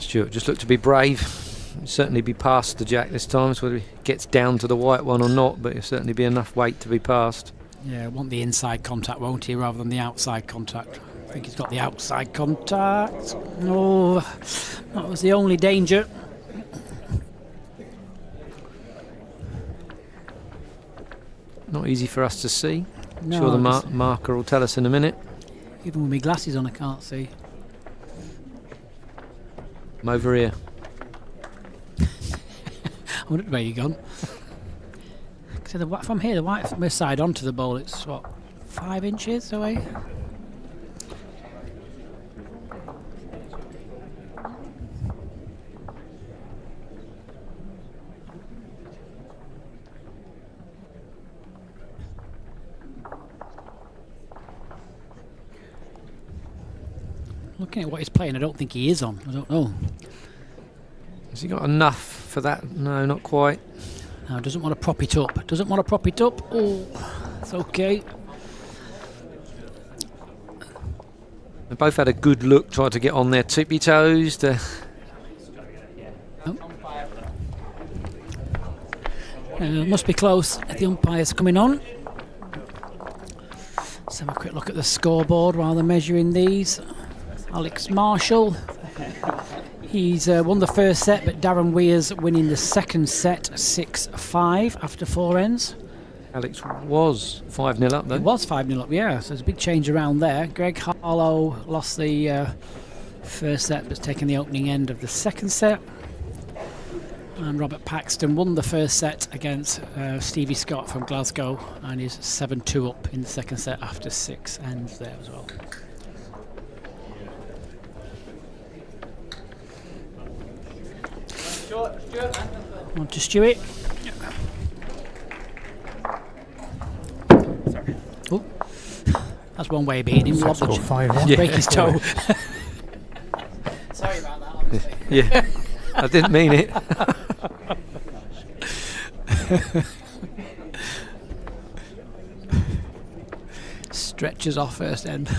Stewart just looked to be brave. He'll certainly be past the jack this time. It's whether he gets down to the white one or not, but he'll certainly be enough weight to be past. Yeah, want the inside contact, won't he, rather than the outside contact? I think he's got the outside contact. No, that was the only danger. Not easy for us to see. No, Sure, the just- marker will tell us in a minute. Even with my glasses on, I can't see. I'm over here. I wondered where you gone. So from here, the white from this side onto the bowl, it's what, 5 inches away? Looking at what he's playing, I don't think he is on. I don't know. Has he got enough for that? No, not quite. No, doesn't want to prop it up. Doesn't want to prop it up. Oh, it's okay. They both had a good look, tried to get on their tippy toes. Must be close. The umpire's coming on. Let's have a quick look at the scoreboard while they're measuring these. Alex Marshall. He's won the first set, but Darren Weir's winning the second set 6-5 after 4 ends. Alex was 5-0 up though. It was 5-0 up, yeah, so there's a big change around there. Greg Harlow lost the first set, but taken the opening end of the second set. And Robert Paxton won the first set against Stevie Scott from Glasgow, and is 7-2 up in the second set after 6 ends there as well. On to Stewart. Oh, that's one way of beating him. Set Lob the score 5-1. break his toe. Sorry about that, honestly. Yeah, I didn't mean it. Stretches off first end.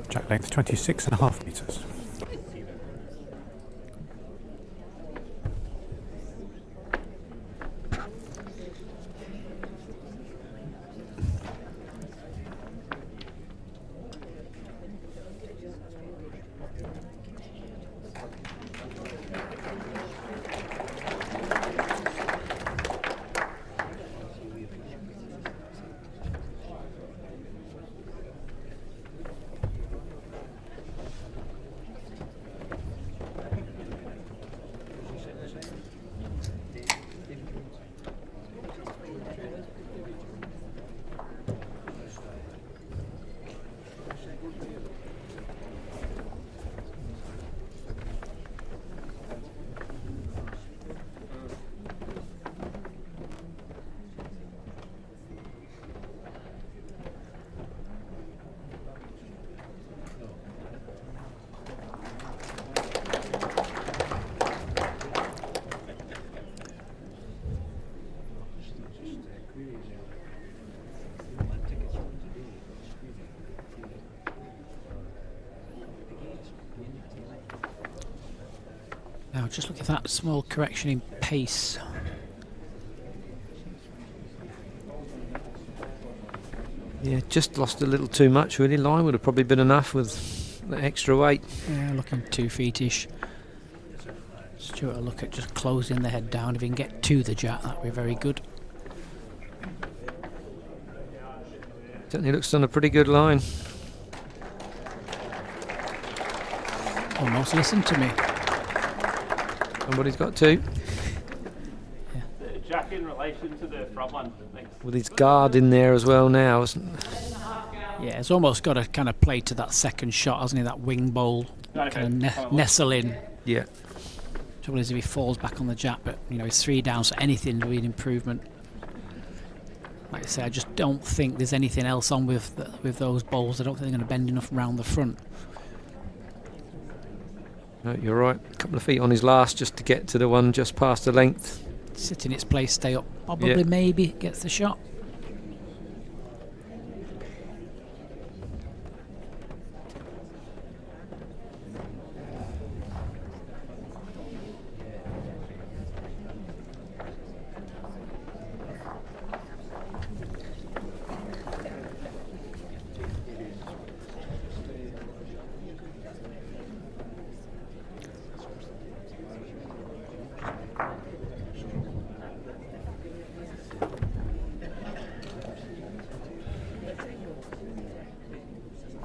Jack length 26.5 metres. Now just look at that small correction in pace. Yeah, just lost a little too much really. Line would have probably been enough with the extra weight. Yeah, looking 2 feetish. Stewart will look at just closing the head down. If he can get to the jack, that would be very good. Certainly looks on a pretty good line. Almost listen to me. Somebody's got to. The jack in relation to the front one. Thanks. With his guard in there as well now. Yeah, he's almost got to kind of play to that second shot, hasn't he? That wing bowl, kind of nestle in. Yeah. Trouble is if he falls back on the jack, but you know he's 3 down, so anything will be an improvement. Like I say, I just don't think there's anything else on with those bowls. I don't think they're going to bend enough round the front. No, you're right. A couple of feet on his last just to get to the one just past the length. Sit in its place, stay up. Probably, Yeah. maybe gets the shot.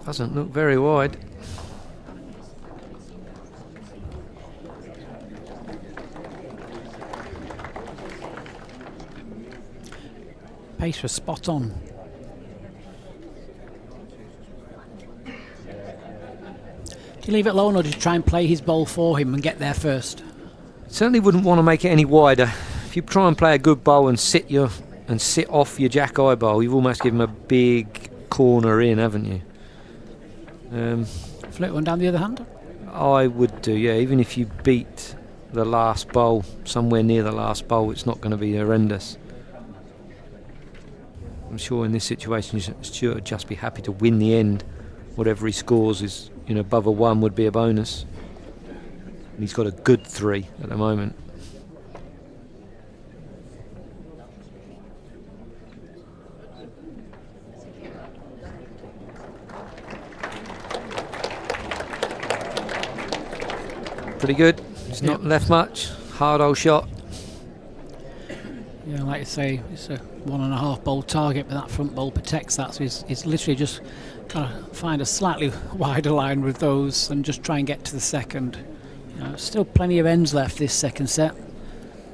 Doesn't look very wide. Pace was spot on. Do you leave it alone, or do you try and play his ball for him and get there first? Certainly wouldn't want to make it any wider. If you try and play a good bowl and sit off your jack-eye bowl, you've almost given him a big corner in, haven't you? Float one down the other hand? I would do, yeah. Even if you beat the last bowl, somewhere near the last bowl, it's not going to be horrendous. I'm sure in this situation, Stewart would just be happy to win the end. Whatever he scores is, above a 1 would be a bonus. And he's got a good 3 at the moment. Pretty good. It's not left much. Hard old shot. Yeah, like you say, it's a 1.5 bowl target, but that front bowl protects that. So he's literally just got to find a slightly wider line with those and just try and get to the second. Still plenty of ends left this second set.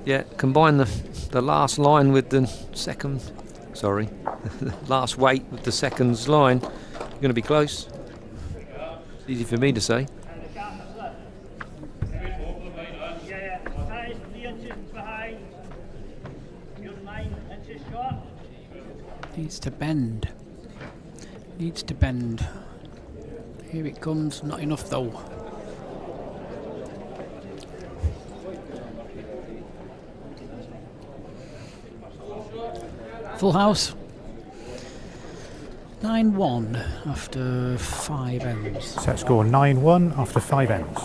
Yeah, combine the last line with the second. Sorry, last weight with the second's line. You're going to be close. It's easy for me to say. Needs to bend. Needs to bend. Here it comes. Not enough though. Full house. 9-1 after 5 ends. Set score 9-1 after 5 ends.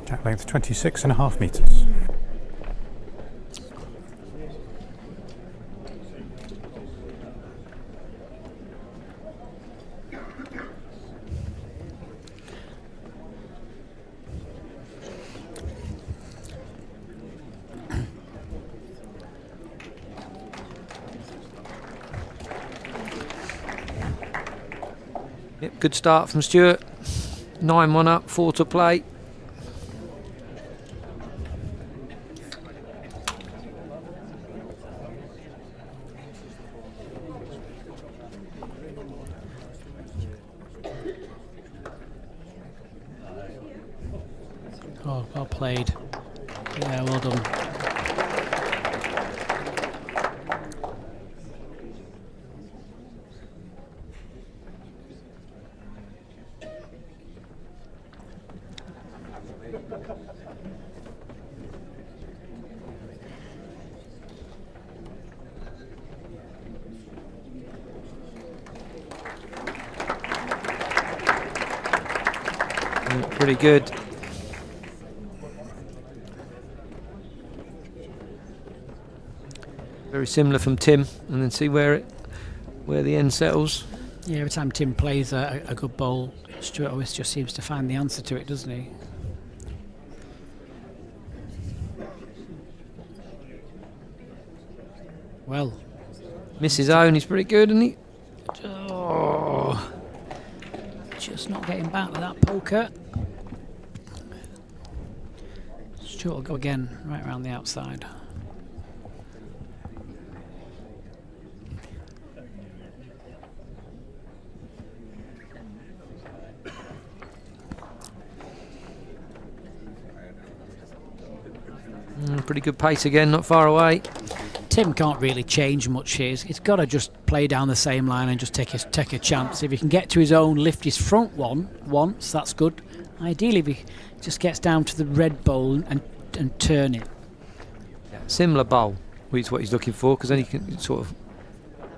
Jack length 26.5 metres. Yep, good start from Stewart. 9-1 up, 4 to play. Oh, well played. Yeah, well done. Pretty good. Very similar from Tim, and then see where the end settles. Yeah, every time Tim plays a good bowl, Stewart always just seems to find the answer to it, doesn't he? Well, Misses own, he's pretty good, isn't he? oh, just not getting back with that poker. Stewart will go again, right around the outside. Pretty good pace again, not far away. Tim can't really change much here. He's got to just play down the same line and just take a chance. If he can get to his own, lift his front one once, that's good. Ideally, if he just gets down to the red bowl and turn it. Similar bowl, which is what he's looking for, because then he can sort of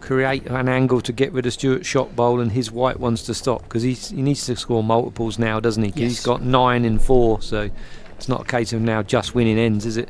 create an angle to get rid of Stewart's shot bowl and his white ones to stop, because he needs to score multiples now, doesn't he? 'Cause Yes. he's got 9 in 4, so it's not a case of now just winning ends, is it?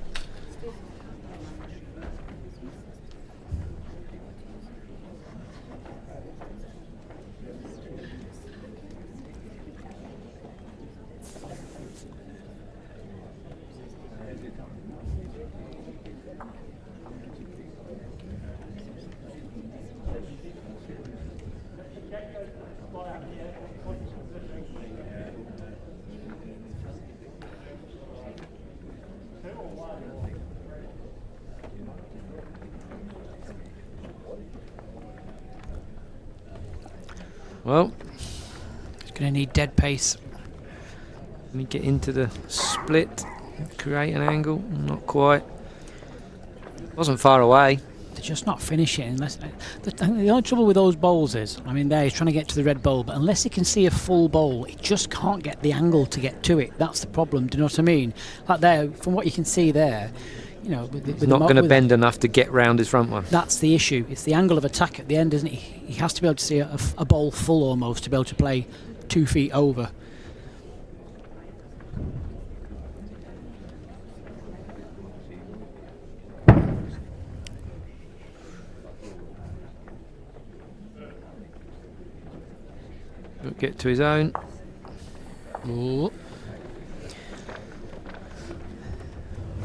Well, He's going to need dead pace. let me get into the split, create an angle. Not quite. Wasn't far away. They're just not finishing unless the only trouble with those bowls is, I mean, there he's trying to get to the red bowl, but unless he can see a full bowl, he just can't get the angle to get to it. That's the problem. Do you know what I mean? Like there, from what you can see there, you know, He's not going to bend enough to get round his front one. That's the issue. It's the angle of attack at the end, isn't it? He has to be able to see a bowl full almost to be able to play 2 feet over. Get to his own. Ooh.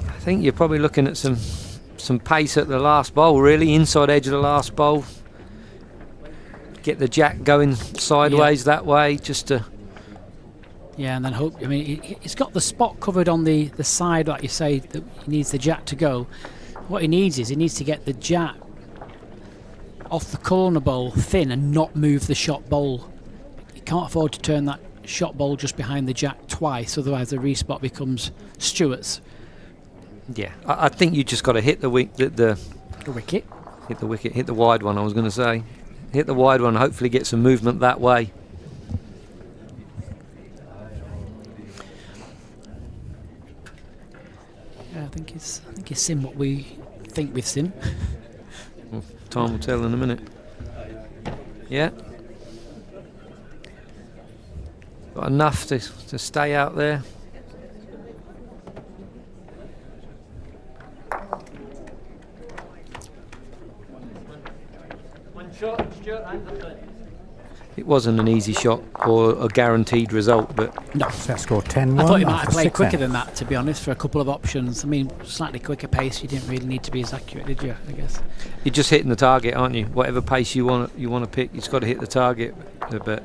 I think you're probably looking at some pace at the last bowl, really, inside edge of the last bowl. Get the jack going sideways that way, just to... Yeah, and then hope. I mean, he's got the spot covered on the side, like you say, that he needs the jack to go. What he needs is he needs to get the jack off the corner bowl thin and not move the shot bowl. He can't afford to turn that shot bowl just behind the jack twice, otherwise the respot becomes Stewart's. Yeah, I think you just got to hit the wicket. Hit the wicket. Hit the wide one, I was going to say. Hit the wide one, hopefully get some movement that way. Yeah, I think he's seen what we think we've seen. Well, time will tell in a minute. Yeah. Got enough to stay out there. One shot, Stewart, and the third. It wasn't an easy shot or a guaranteed result, but No. Set score 10-1. I thought he might have after played 6 quicker ends. than that, to be honest, for a couple of options. I mean, slightly quicker pace. You didn't really need to be as accurate, did you? I guess. you're just hitting the target, aren't you? Whatever pace you want to pick, you've got to hit the target. But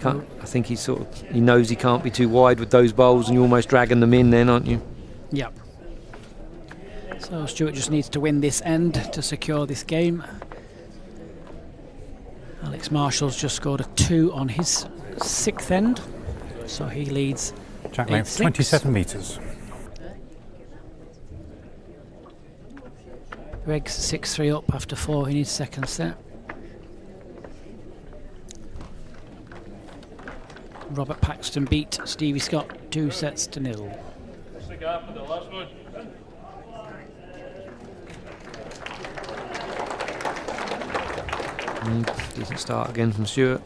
I think he knows he can't be too wide with those bowls, and you're almost dragging them in then, aren't you? Yep. So Stewart just needs to win this end to secure this game. Alex Marshall's just scored a 2 on his 6th end, so he leads. Jack length 8-6. 27 metres. Greg's 6-3 up after 4 in his second set. Robert Paxton beat Stevie Scott 2-0. Cigar for the last one. Decent start again from Stewart.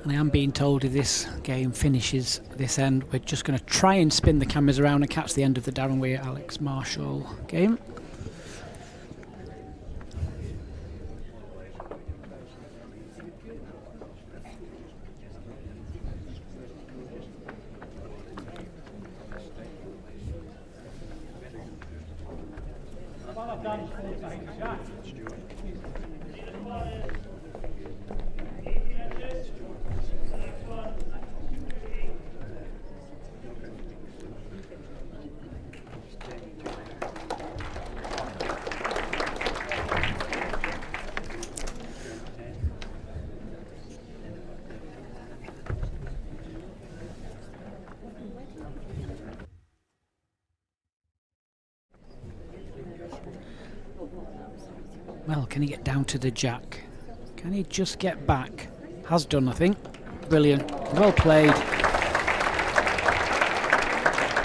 And I am being told if this game finishes this end, we're just going to try and spin the cameras around and catch the end of the Darren Weir Alex Marshall game. Well, can he get down to the jack? Can he just get back? Has done, I think. Brilliant. Well played.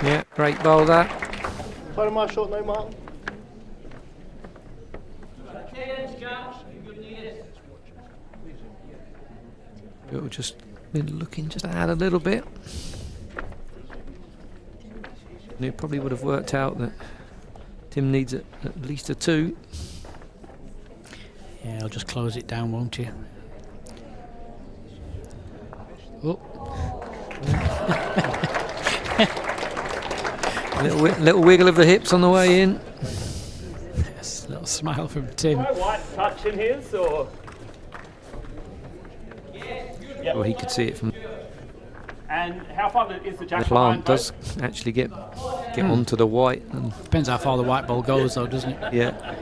Yeah, great bowl that. Play my shot now, Martin. Jack, you're going to need it. It'll just be looking just to add a little bit. And it probably would have worked out that Tim needs at least a 2. Yeah, I'll just close it down, won't you? Oh. Little wiggle of the hips on the way in. Yes, a little smile from Tim. No white touch in his, or? Well, he could see it from And how far is the jack the plant. behind Does actually get onto the white. And Depends how far the white ball goes, though, doesn't it? yeah.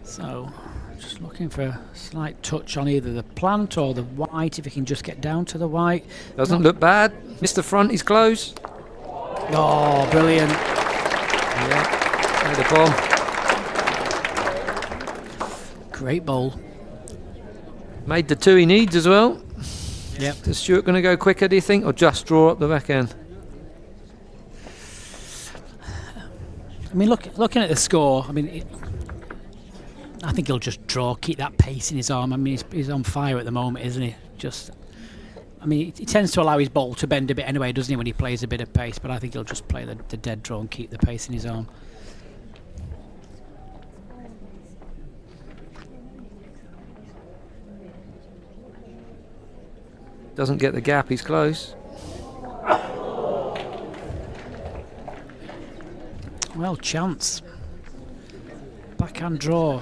So, just looking for a slight touch on either the plant or the white, if you can just get down to the white. Doesn't look bad. Missed the front, he's close. Oh, brilliant. Yeah. Made the ball. Great bowl. Made the 2 he needs as well. Yep. Is Stewart going to go quicker, do you think, or just draw up the back end? I mean, looking at the score, I mean, I think he'll just draw, keep that pace in his arm. I mean, he's on fire at the moment, isn't he? I mean, he tends to allow his ball to bend a bit anyway, doesn't he, when he plays a bit of pace? But I think he'll just play the dead draw and keep the pace in his arm. Doesn't get the gap, he's close. Well, chance. Backhand draw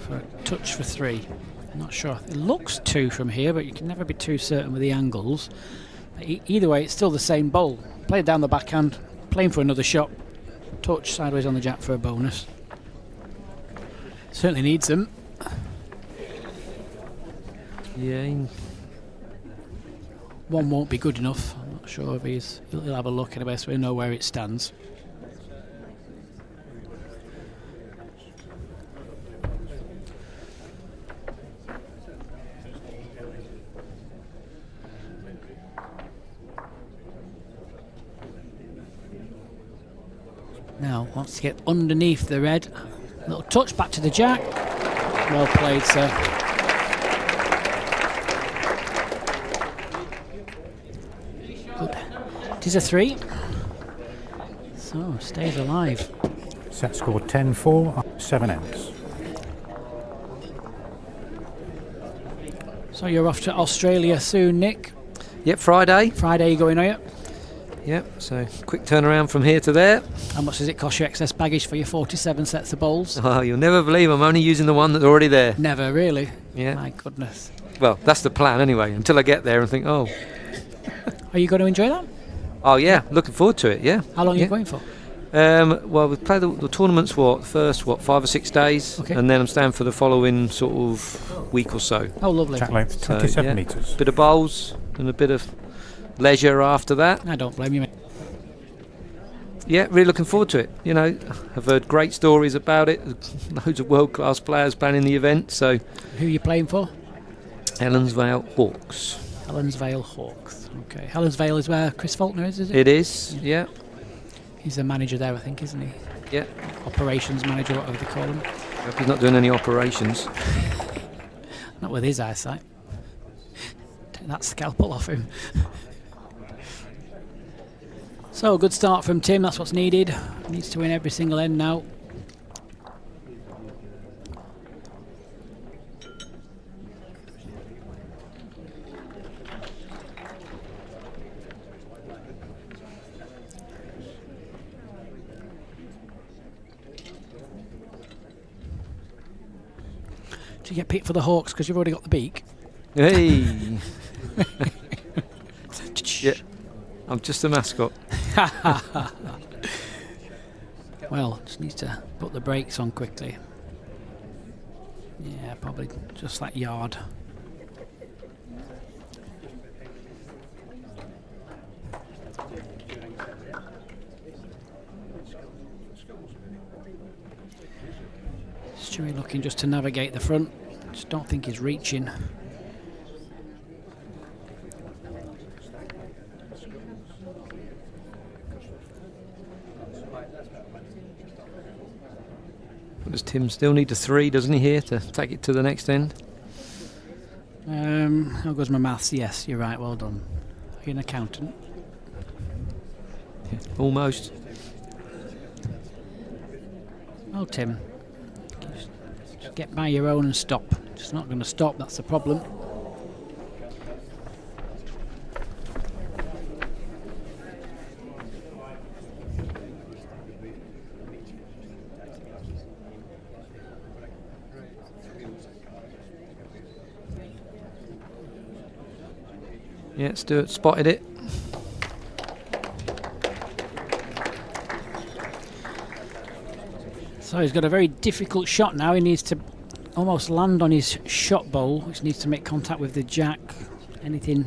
for a touch for 3. I'm not sure. It looks 2 from here, but you can never be too certain with the angles. Either way, it's still the same bowl. Played down the backhand, playing for another shot. Touch sideways on the jack for a bonus. Certainly needs them. Yeah. One won't be good enough. I'm not sure if he'll have a look anyway, so we know where it stands. Now wants to get underneath the red. Little touch back to the jack. Well played, sir. Good. It is a 3. So stays alive. Set score 10-4, 7 ends. So you're off to Australia soon, Nick. Yep, Friday. Friday you going, are you? Yep, so quick turnaround from here to there. How much does it cost you excess baggage for your 47 sets of bowls? Oh, you'll never believe I'm only using the one that's already there. Never, really? Yeah. My goodness. Well, that's the plan anyway, until I get there and think, oh. Are you going to enjoy that? Oh, yeah, looking forward to it, yeah. How long are Yeah. you going for? Well, we play the tournaments, first 5 or 6 days, Okay. and then I'm staying for the following sort of week or so. Oh, lovely. Track length So, 27 yeah, metres. bit of bowls and a bit of leisure after that. I don't blame you, mate. Yeah, really looking forward to it. You know, I've heard great stories about it. Loads of world-class players planning the event. So, Who are you playing for? Helensvale Hawks. Helensvale Hawks. Okay. Helensvale is where Chris Faulkner is it? It is, yeah. He's the manager there, I think, isn't he? Yeah. Operations manager, whatever they call him. Hope he's not doing any operations. Not with his eyesight. Take that scalpel off him. So, good start from Tim, that's what's needed. Needs to win every single end now. Do you get picked for the Hawks because you've already got the beak? Hey! Yeah, I'm just a mascot. Well, just needs to put the brakes on quickly. Yeah, probably just that yard. Stewart looking just to navigate the front. Just don't think he's reaching. Does Tim still need a 3, doesn't he, here to take it to the next end? How goes my maths? Yes, you're right, well done. Are you an accountant? Yeah, almost. Oh, Tim. Just get by your own and stop. Just not going to stop, that's the problem. Yeah, Stewart spotted it. So he's got a very difficult shot now. He needs to almost land on his shot bowl, which needs to make contact with the jack. Anything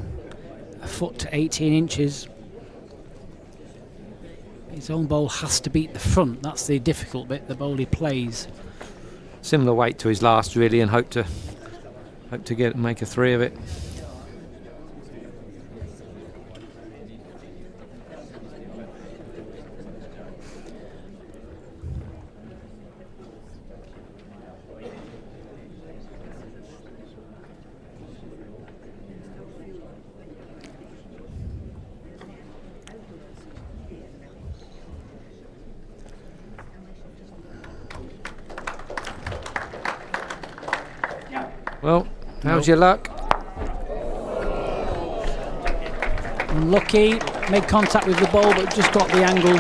a foot to 18 inches. His own bowl has to beat the front. That's the difficult bit, the bowl he plays. Similar weight to his last, really, and hope to make a 3 of it. Well, how's your luck? Unlucky, made contact with the ball but just got the angle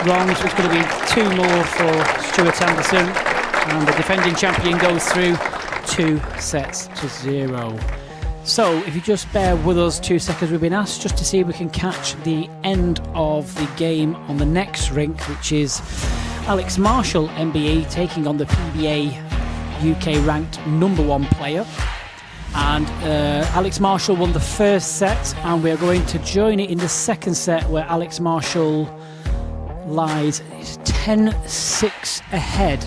wrong, so it's going to be 2 more for Stewart Anderson, and the defending champion goes through 2 sets to 0. So if you just bear with us 2 seconds, we've been asked just to see if we can catch the end of the game on the next rink, which is Alex Marshall MBE taking on the PBA UK ranked #1 player, and Alex Marshall won the first set, and we are going to join it in the second set where Alex Marshall lies 10-6 ahead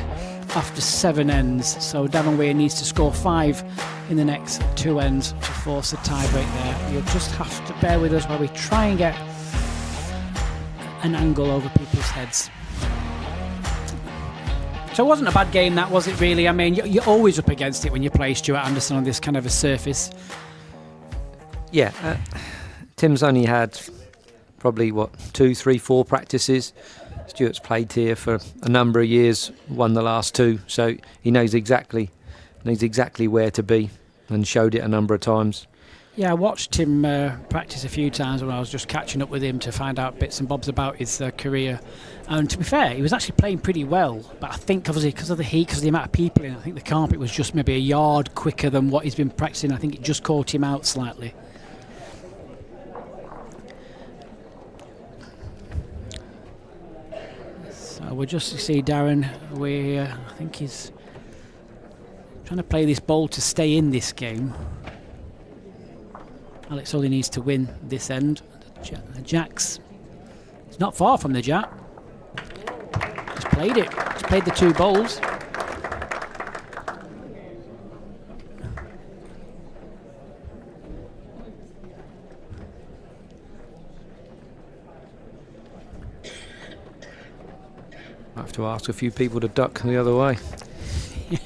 after 7 ends. So Davon Weir needs to score 5 in the next 2 ends to force a tiebreak there. You'll just have to bear with us while we try and get an angle over people's heads. So it wasn't a bad game, that, was it, really? I mean, you're always up against it when you play Stewart Anderson on this kind of a surface. Yeah, Tim's only had probably, 2, 3, 4 practices. Stewart's played here for a number of years, won the last 2, so he knows exactly where to be and showed it a number of times. Yeah, I watched him practice a few times when I was just catching up with him to find out bits and bobs about his career. And to be fair, he was actually playing pretty well. But I think obviously because of the heat, because of the amount of people in, I think the carpet was just maybe a yard quicker than what he's been practicing. I think it just caught him out slightly. So we'll just see Darren. I think he's trying to play this ball to stay in this game. Alex only needs to win this end. The Jack's, it's not far from the Jack. He's played it. He's played the 2 bowls. I have to ask a few people to duck the other way. You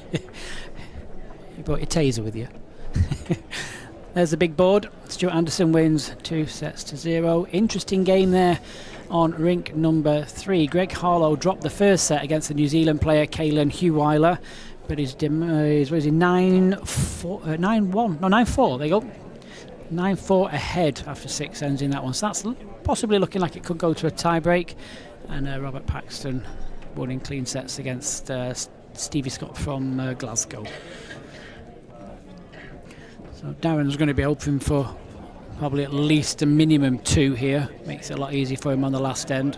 brought your taser with you. There's the big board. Stewart Anderson wins 2 sets to 0. Interesting game there on rink number 3. Greg Harlow dropped the first set against the New Zealand player Caelan Hugweiler, but his 9-4. No, 9-4. There you go. 9-4 ahead after 6 ends in that one. So that's possibly looking like it could go to a tie-break. And Robert Paxton won in clean sets against Stevie Scott from Glasgow. So Darren's going to be hoping for probably at least a minimum 2 here. Makes it a lot easier for him on the last end.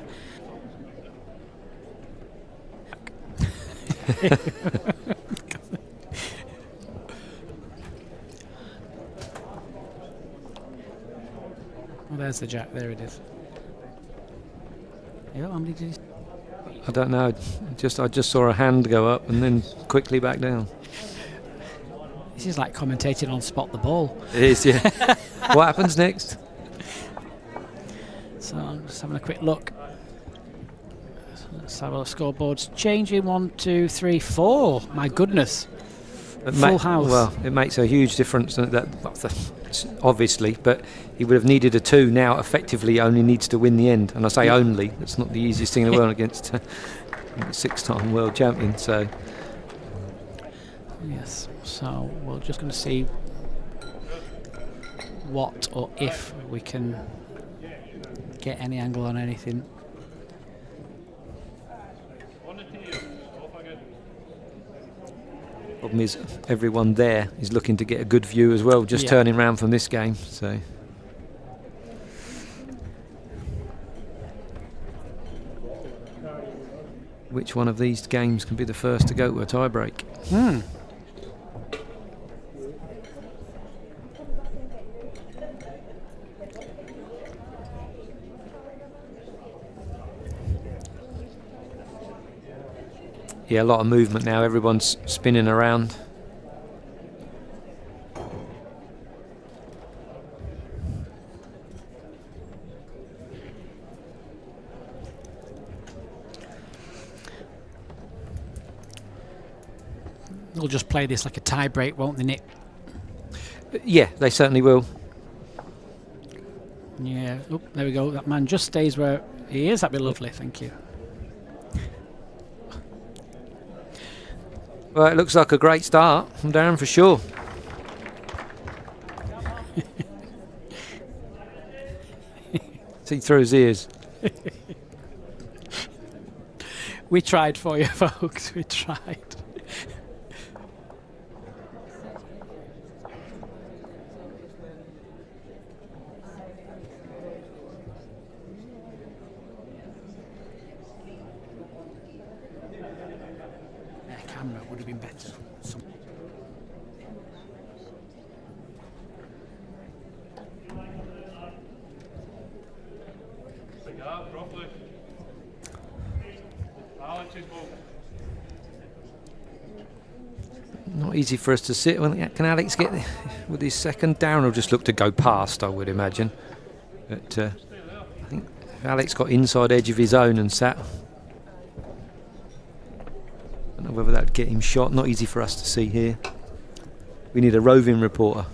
Well, there's the Jack. There it is. Yeah, how many did he? I don't know. I just saw a hand go up and then quickly back down. This is like commentating on Spot the Ball. It is, yeah. What happens next? So I'm just having a quick look. Let's have a look. Scoreboards changing. 1, 2, 3, 4. My goodness. Full house. Well, it makes a huge difference, obviously, but he would have needed a 2. Now effectively only needs to win the end, and I say only. It's not the easiest thing in the world against a 6-time world champion. So yes, so we're just going to see what or if we can get any angle on anything. problem is everyone there is looking to get a good view as well, just turning around from this game. So which one of these games can be the first to go to a tie break? Yeah, a lot of movement now. Everyone's spinning around. They'll just play this like a tie break, won't they, Nick? Yeah, they certainly will. Yeah. Oh, there we go. That man just stays where he is. That'd be lovely. Thank you. Well, it looks like a great start from Darren for sure. See through his ears. We tried for you, folks. We tried. Camera would have been better. Cigar properly. Alex's ball. Not easy for us to sit. Can Alex get with his second? Darren will just look to go past, I would imagine. But I think if Alex got inside edge of his own and sat, I don't know whether that would get him shot. Not easy for us to see here. We need a roving reporter.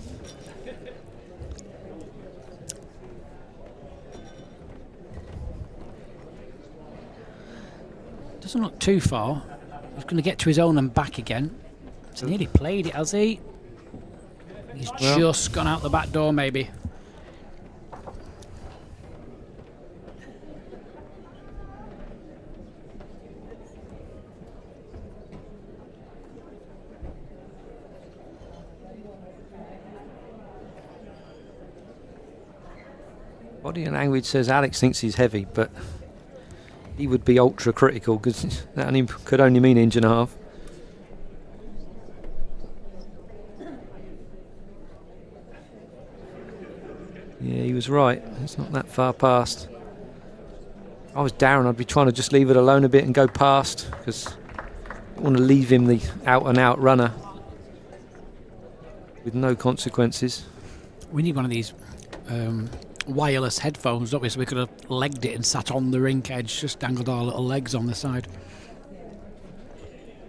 Doesn't look too far. He's going to get to his own and back again. He's nearly played it, has he? He's just gone out the back door, maybe. Body language says Alex thinks he's heavy, but he would be ultra critical because that could only mean inch and a half. Yeah, he was right. It's not that far past. If I was Darren, I'd be trying to just leave it alone a bit and go past because I want to leave him the out-and-out runner with no consequences. We need one of these wireless headphones, don't we? So we could have legged it and sat on the rink edge, just dangled our little legs on the side.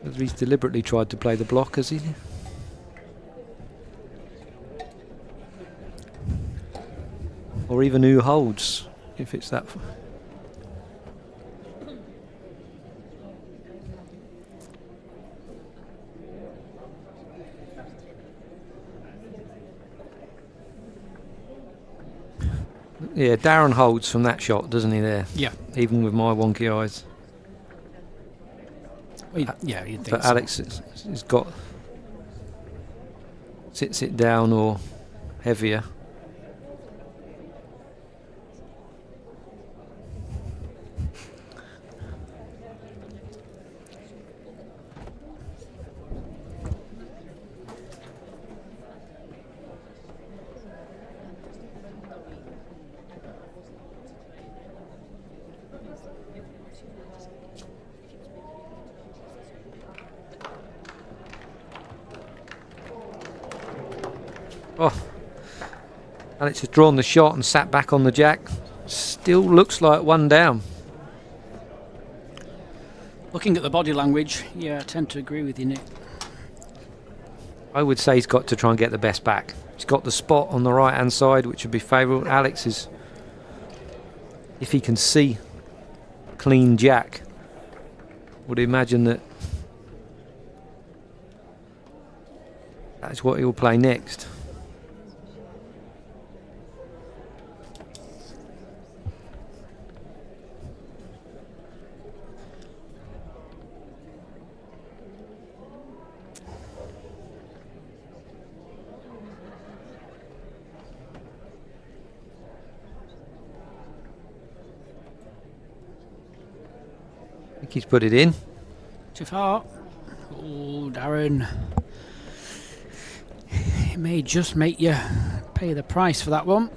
Whether he's deliberately tried to play the block, has he? Or even who holds, if it's that. Yeah, Darren holds from that shot, doesn't he, there? Yeah. Even with my wonky eyes. Well, yeah, you'd think But so. Alex has got sits it down or heavier. Oh, Alex has drawn the shot and sat back on the jack. Still looks like one down. Looking at the body language, yeah, I tend to agree with you, Nick. I would say he's got to try and get the best back. He's got the spot on the right hand side, which would be favourable. Alex is, if he can see clean jack, would imagine that that's what he'll play next. I think he's put it in. Too far. Oh, Darren. It may just make you pay the price for that one.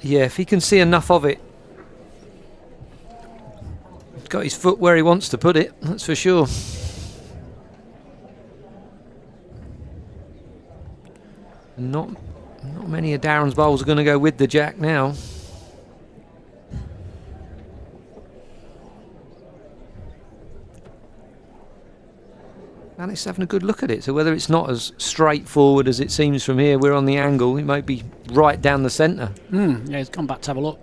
Yeah, if he can see enough of it. He's got his foot where he wants to put it, that's for sure. Not many of Darren's bowls are going to go with the jack now. Alex having a good look at it, so whether it's not as straightforward as it seems from here, we're on the angle, it might be right down the centre. Yeah, he's gone back to have a look.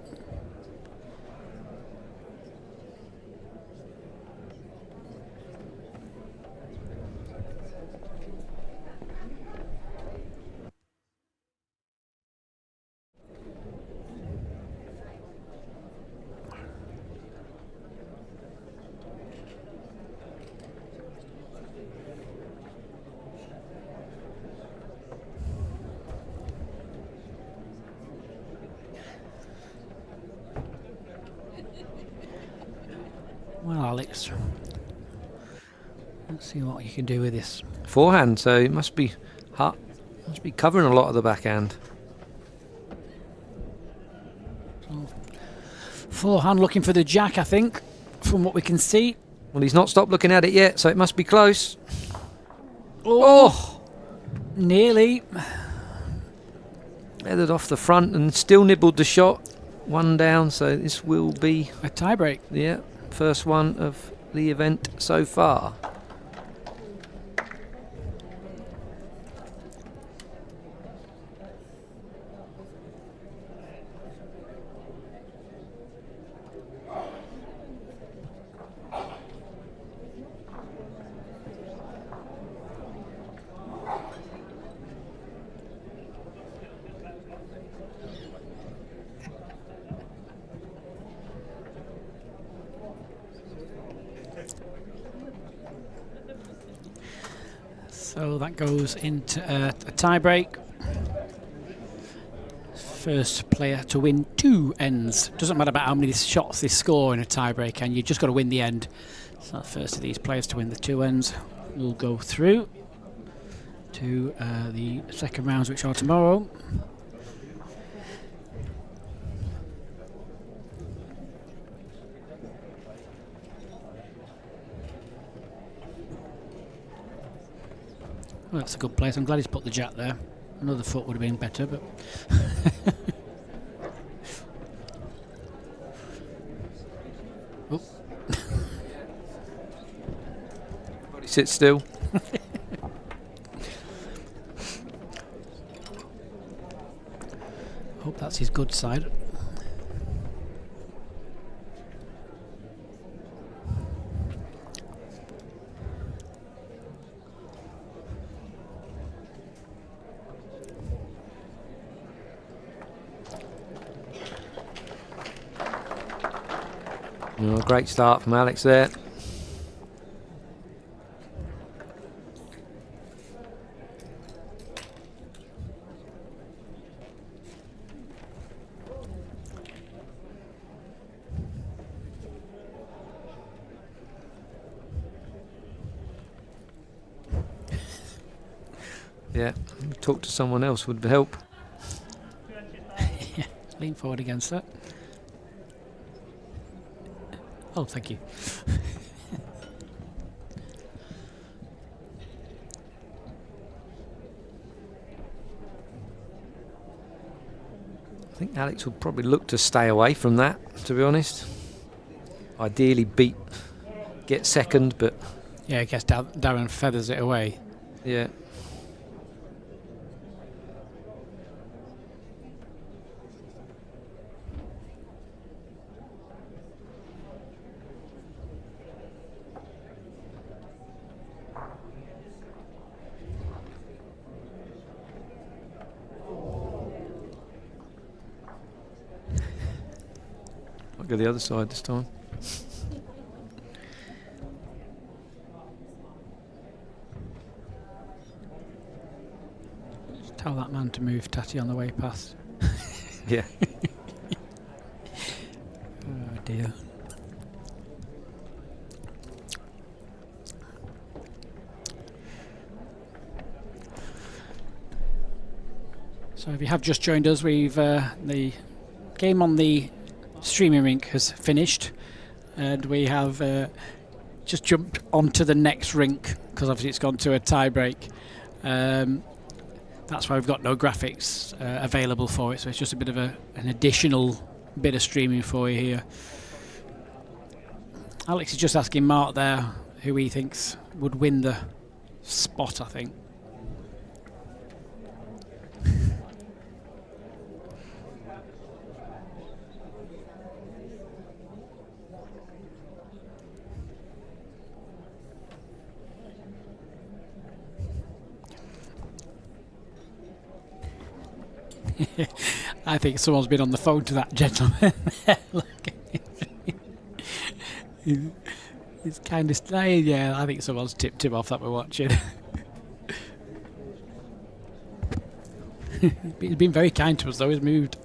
Well, Alex, let's see what you can do with this. Forehand, so it must be covering a lot of the backhand. Forehand looking for the jack, I think, from what we can see. Well, he's not stopped looking at it yet, so it must be close. Oh! Nearly. Headed off the front and still nibbled the shot. One down, so this will be A tie-break. yeah, first one of the event so far. So that goes into a tie-break. First player to win 2 ends. Doesn't matter about how many shots they score in a tie-break, and you just got to win the end. So the first of these players to win the 2 ends will go through to the second rounds, which are tomorrow. Well, that's a good place. I'm glad he's put the jack there. Another foot would have been better, but Oh. Everybody sit still. hope that's his good side. Oh, great start from Alex there. Yeah, talk to someone else would help. Yeah, lean forward against that. Oh, thank you. think Alex will probably look to stay away from that, to be honest. Ideally get second, but... Yeah, I guess Darren feathers it away. Yeah. I'll go the other side this time. Tell that man to move, Tatty, on the way past. Yeah. Oh dear. So if you have just joined us, we've the game on the streaming rink has finished, and we have just jumped onto the next rink because obviously it's gone to a tie break. That's why we've got no graphics available for it, so it's just a bit of an additional bit of streaming for you here. Alex is just asking Mark there who he thinks would win the spot, I think. I think someone's been on the phone to that gentleman. Look at him. He's kind of... Yeah, I think someone's tipped him off that we're watching. He's been very kind to us though, he's moved.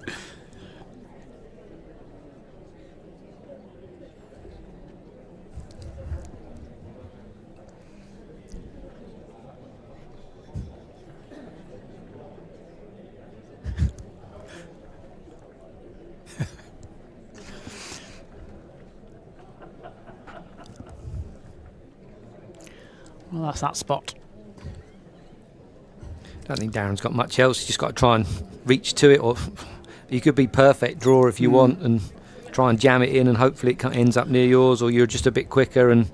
Well, that's that spot. Don't think Darren's got much else. You just got to try and reach to it, or you could be perfect draw if you want, and try and jam it in, and hopefully it ends up near yours, or you're just a bit quicker. And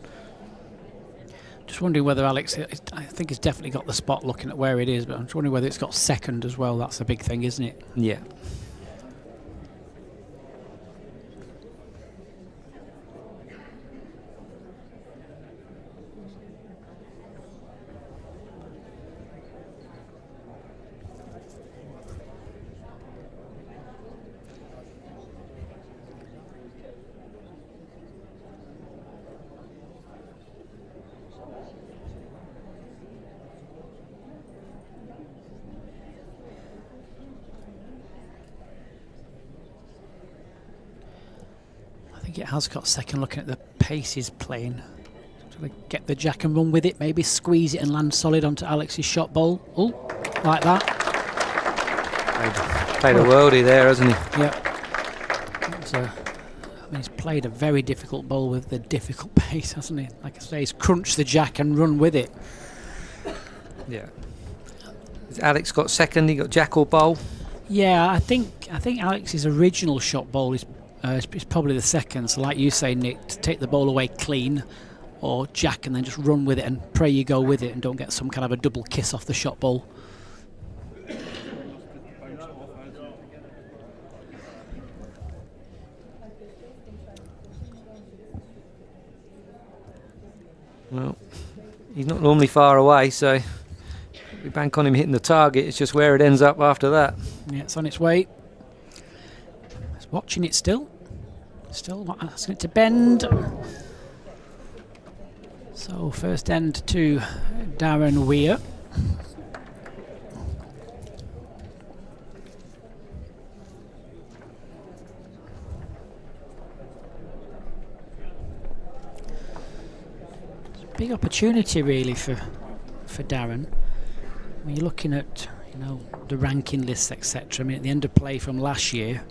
just wondering whether Alex, I think he's definitely got the spot looking at where it is, but I'm just wondering whether it's got second as well. That's a big thing, isn't it? yeah. I think it has got second, looking at the pace he's playing. Trying to get the jack and run with it, maybe squeeze it and land solid onto Alex's shot bowl. Oh, like that. Played a worldie there, hasn't he? Yeah. He's played a very difficult bowl with the difficult pace, hasn't he? Like I say, he's crunched the jack and run with it. Yeah. Has Alex got second? He got jack or bowl? Yeah, I think Alex's original shot bowl is probably the second. So like you say, Nick, to take the ball away clean, or jack and then just run with it and pray you go with it and don't get some kind of a double kiss off the shot bowl. Well, he's not normally far away, so we bank on him hitting the target. It's just where it ends up after that. Yeah, it's on its way. It's watching it still. Still asking it to bend. So first end to Darren Weir. Big opportunity really for Darren. When you're looking at, you know, the ranking lists, etc. I mean, at the end of play from last year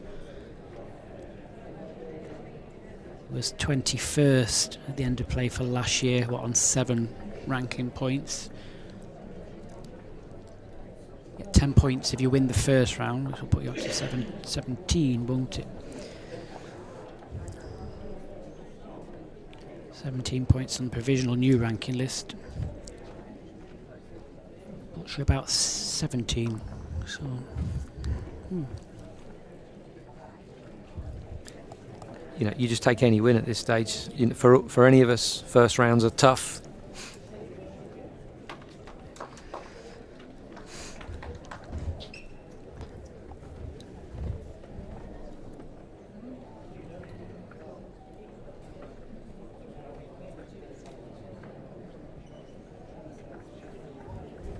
was 21st at the end of play for last year. What, on 7 ranking points? Get 10 points if you win the first round, which will put you up to 17, won't it? 17 points on the provisional new ranking list. Not sure about 17. So, You know, you just take any win at this stage. You know, for any of us, first rounds are tough.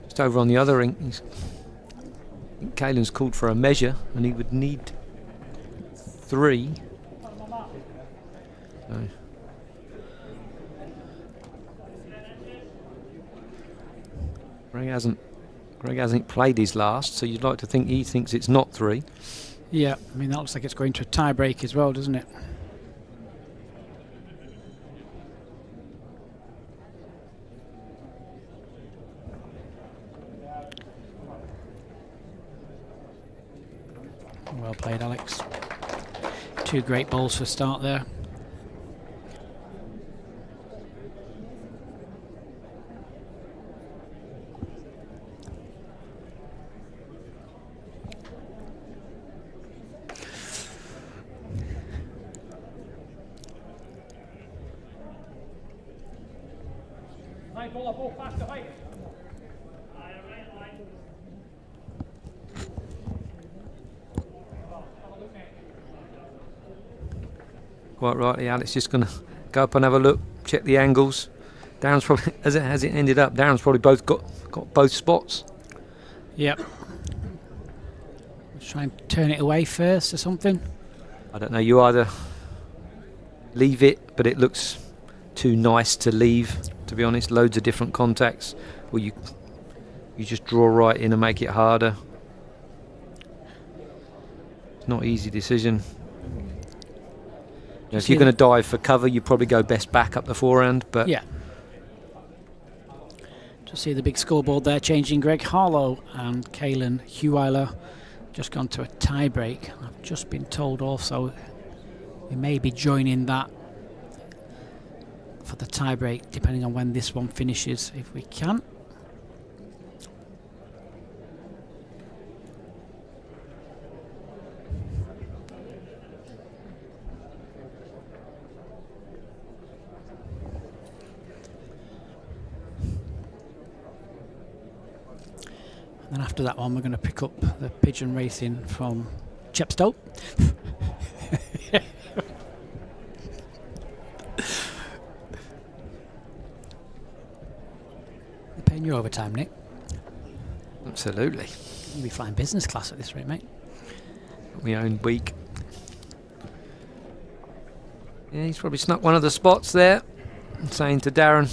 Just over on the other rink, Caelan's called for a measure, and he would need 3. So. Greg hasn't played his last, so you'd like to think he thinks it's not 3. yeah, I mean, that looks like it's going to a tie break as well, doesn't it? Well played, Alex. 2 great balls for a start there. High ball, ball faster, high. Quite rightly, Alex just going to go up and have a look, check the angles. Darren's probably, as it ended up, Darren's probably both got both spots. Yep. Let's try and turn it away first or something. I don't know, you either leave it, but it looks too nice to leave, to be honest. Loads of different contacts, or you just draw right in and make it harder. It's not an easy decision. You know, if you're going to dive for cover, you probably go best back up the forehand, but Yeah. Just see the big scoreboard there changing. Greg Harlow and Caelan Huwiler just gone to a tie break. I've just been told also we may be joining that for the tie break, depending on when this one finishes, if we can. And then after that one, we're going to pick up the pigeon racing from Chepstow. They're paying you overtime, Nick. absolutely. You'll be flying business class at this rate, mate. My own week. Yeah, he's probably snuck one of the spots there, saying to Darren,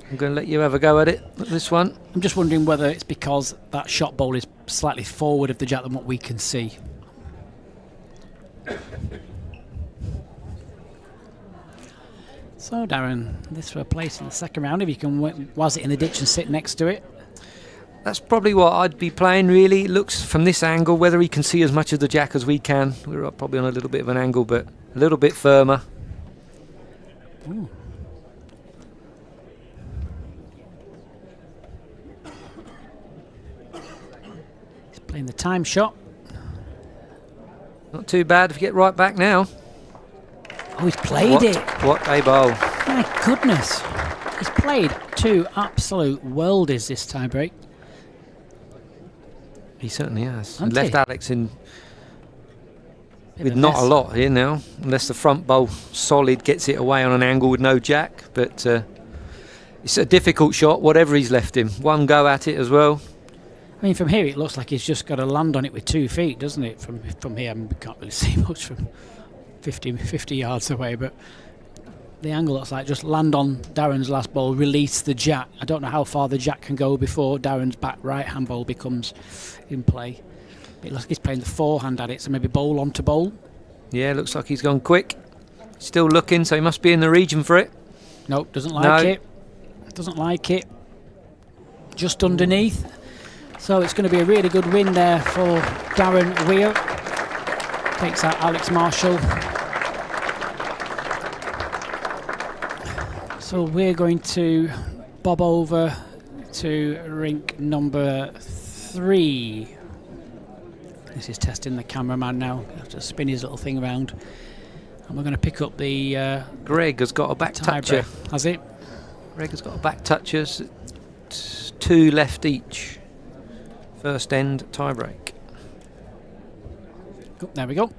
I'm going to let you have a go at it, at this one. I'm just wondering whether it's because that shot bowl is slightly forward of the jack than what we can see. So Darren, this for a place in the second round, if you can was it in the ditch and sit next to it. That's probably what I'd be playing, really. It looks from this angle, whether he can see as much of the jack as we can. We're probably on a little bit of an angle, but a little bit firmer. Ooh. He's playing the time shot. Not too bad if you get right back now. Oh, he's played it. What a bowl. My goodness. He's played two absolute worldies this tie break. He certainly has. Hasn't Left he? Alex in Bit with of a not mess. a lot here now, unless the front bowl solid gets it away on an angle with no jack. But it's a difficult shot, whatever he's left him. One go at it as well. I mean, from here it looks like he's just got to land on it with 2 feet, doesn't it? From here, I mean, we can't really see much from 50 yards away, but the angle looks like just land on Darren's last ball, release the jack. I don't know how far the jack can go before Darren's back right-hand ball becomes in play. It looks like he's playing the forehand at it, so maybe bowl onto bowl. Yeah, looks like he's gone quick. Still looking, so he must be in the region for it. Nope, doesn't like No. it. Doesn't like it. Just underneath. So it's going to be a really good win there for Darren Weir. Takes out Alex Marshall. So we're going to bob over to rink number 3. This is testing the cameraman now. I have to spin his little thing around. And we're going to pick up the Greg has got a back toucher. Has he? Greg has got a back touchers. 2 left each. First end tie break. Oh, there we go.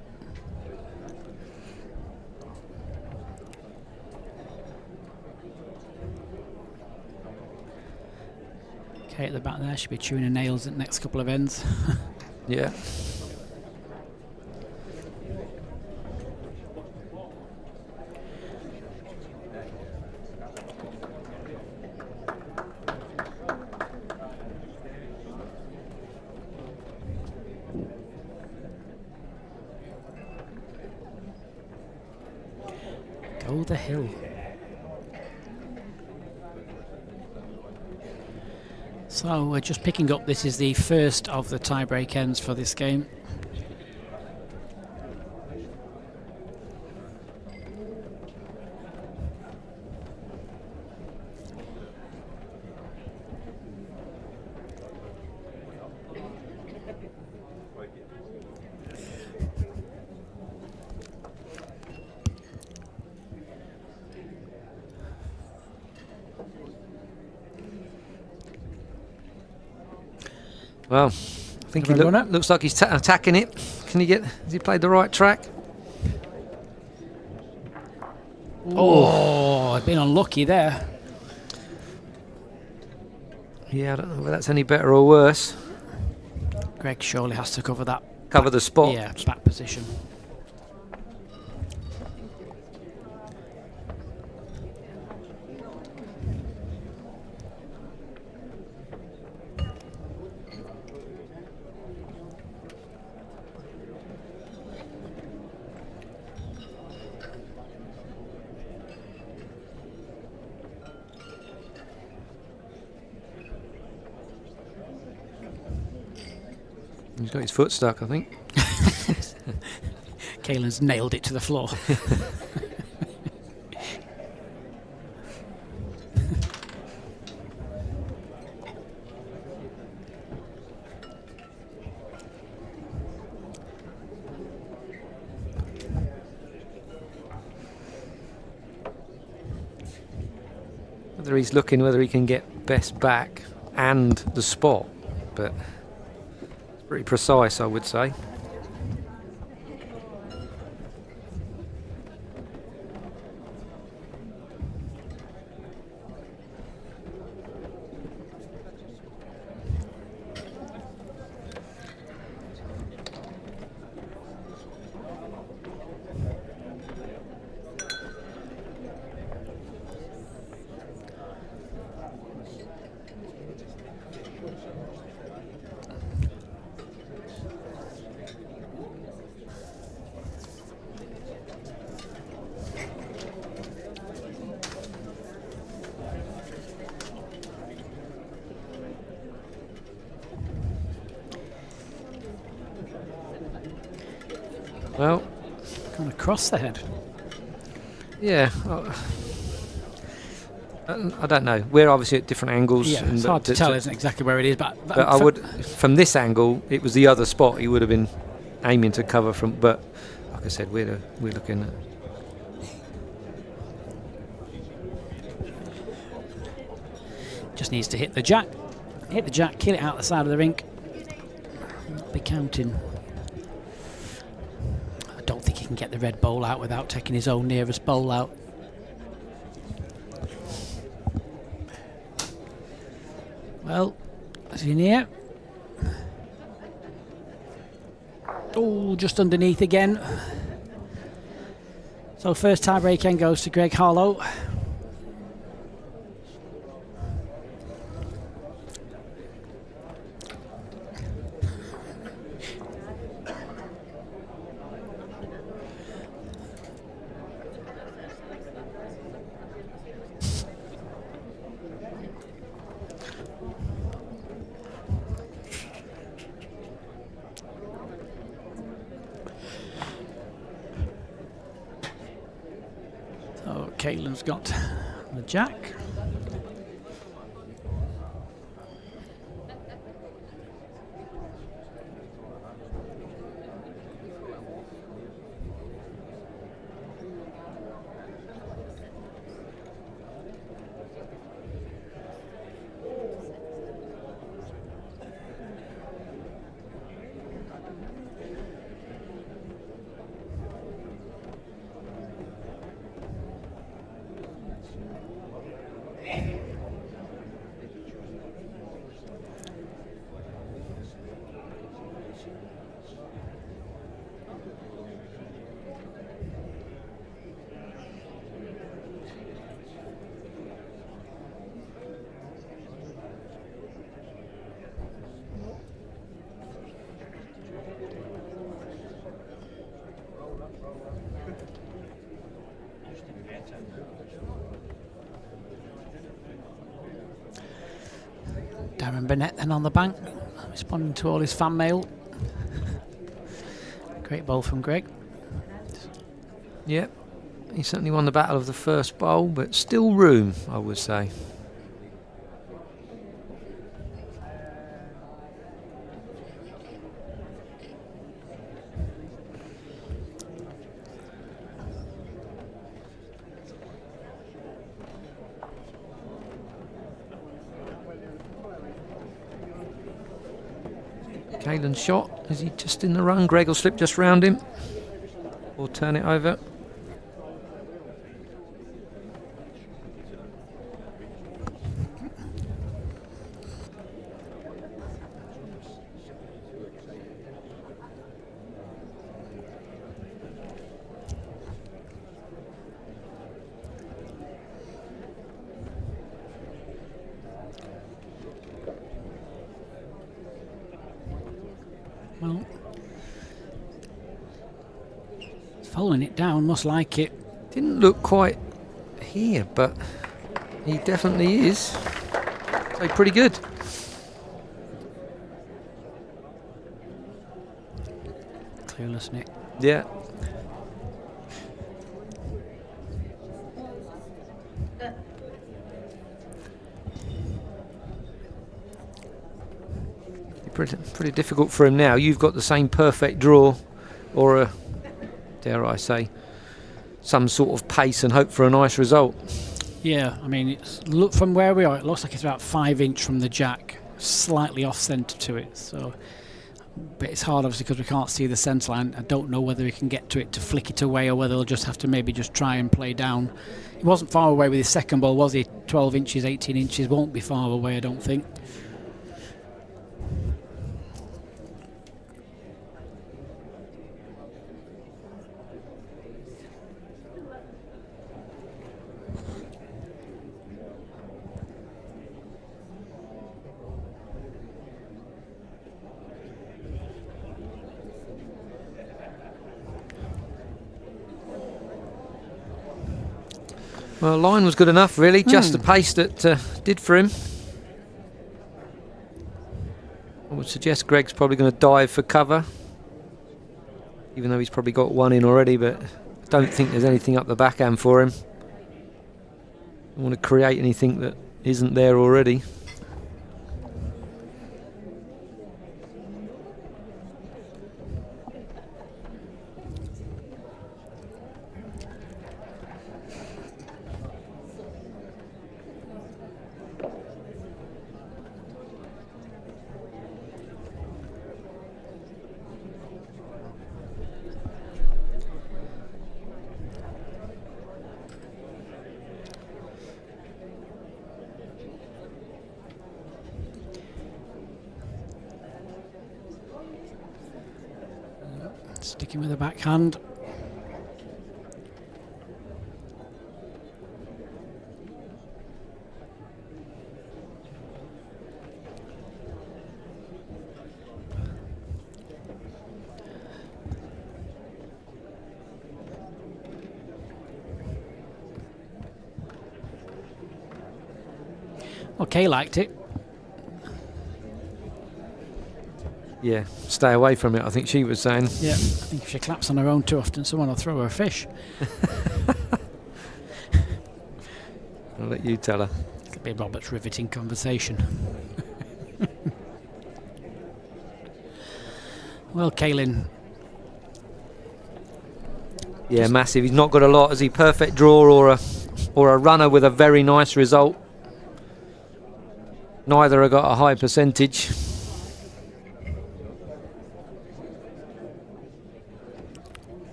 Okay, at the back there, should be chewing her nails at the next couple of ends. Yeah. Go the hill. So we're just picking up, this is the first of the tie-break ends for this game. Well, I think he Everyone up? looks like he's attacking it. Can he get? Has he played the right track? Oh, I've been unlucky there. Yeah, I don't know whether that's any better or worse. Greg surely has to cover that. Cover the spot. Yeah, back position. He's got his foot stuck, I think. Caelan's nailed it to the floor. Whether he's looking whether he can get best back and the spot, but it's pretty precise, I would say. Well, Going across the head. yeah. I don't know. We're obviously at different angles. Yeah, and it's hard to tell, isn't it, exactly where it is. But I would, from this angle, it was the other spot he would have been aiming to cover from. But like I said, we're looking at. Just needs to hit the jack. Hit the jack, kill it out the side of the rink. Not be counting. I don't think he can get the red bowl out without taking his own nearest bowl out. Well, is he near? Oh, just underneath again. So first tie-break end goes to Greg Harlow. Caitlin's got the jack. Darren Burnett then on the bank, responding to all his fan mail. Great ball from Greg. Yep, he certainly won the battle of the first bowl, but still room, I would say. Caitlin's shot, is he just in the run? Greg will slip just round him or turn it over. Well, following it down, must like it. Didn't look quite here, but he definitely is. So pretty good. Clueless, Nick. Yeah. Pretty difficult for him now. You've got the same perfect draw, or a, dare I say, some sort of pace and hope for a nice result. Yeah, I mean, look from where we are, it looks like it's about 5 inch from the jack, slightly off centre to it. So, but it's hard obviously because we can't see the centre line. I don't know whether we can get to it to flick it away or whether they'll just have to maybe just try and play down. He wasn't far away with his second ball, was he? 12 inches, 18 inches, won't be far away, I don't think. Well, the line was good enough, really, just the pace that did for him. I would suggest Greg's probably going to dive for cover, even though he's probably got one in already, but I don't think there's anything up the backhand for him. Don't want to create anything that isn't there already. Sticking with the backhand. Well, Kay liked it. Yeah, stay away from it, I think she was saying. Yeah, I think if she claps on her own too often, someone will throw her a fish. I'll let you tell her. It'll be Robert's riveting conversation. Well, Kaylin. Yeah, massive. He's not got a lot. Is he perfect draw or a runner with a very nice result? Neither have got a high percentage.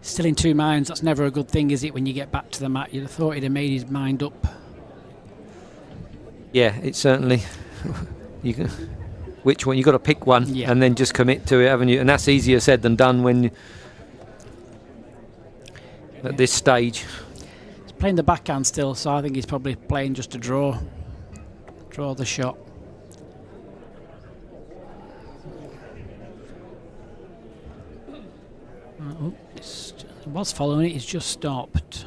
Still in two minds. That's never a good thing, is it, when you get back to the mat? You'd have thought he'd have made his mind up. Yeah, it's certainly. Which one? You've got to pick one and then just commit to it, haven't you? And that's easier said than done when at this stage. He's playing the backhand still, so I think he's probably playing just to draw the shot. He was following it, he's just stopped.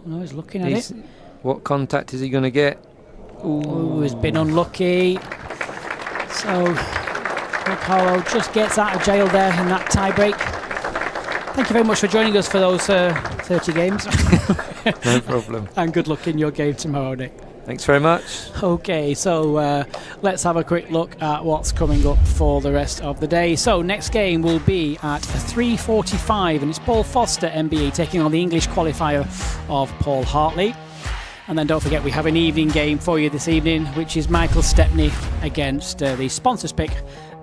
No, he's looking at it. What contact is he going to get? Oh, he's been unlucky. So Rick Hollow just gets out of jail there in that tie break. Thank you very much for joining us for those 30 games. No problem. And good luck in your game tomorrow, Nick. Thanks very much. Okay, so let's have a quick look at what's coming up for the rest of the day. So next game will be at 3:45, and it's Paul Foster, MBE, taking on the English qualifier of Paul Hartley. And then don't forget, we have an evening game for you this evening, which is Michael Stepney against the sponsors pick,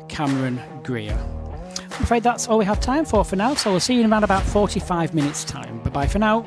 Cameron Greer. I'm afraid that's all we have time for now, so we'll see you in around about 45 minutes time. Bye-bye for now.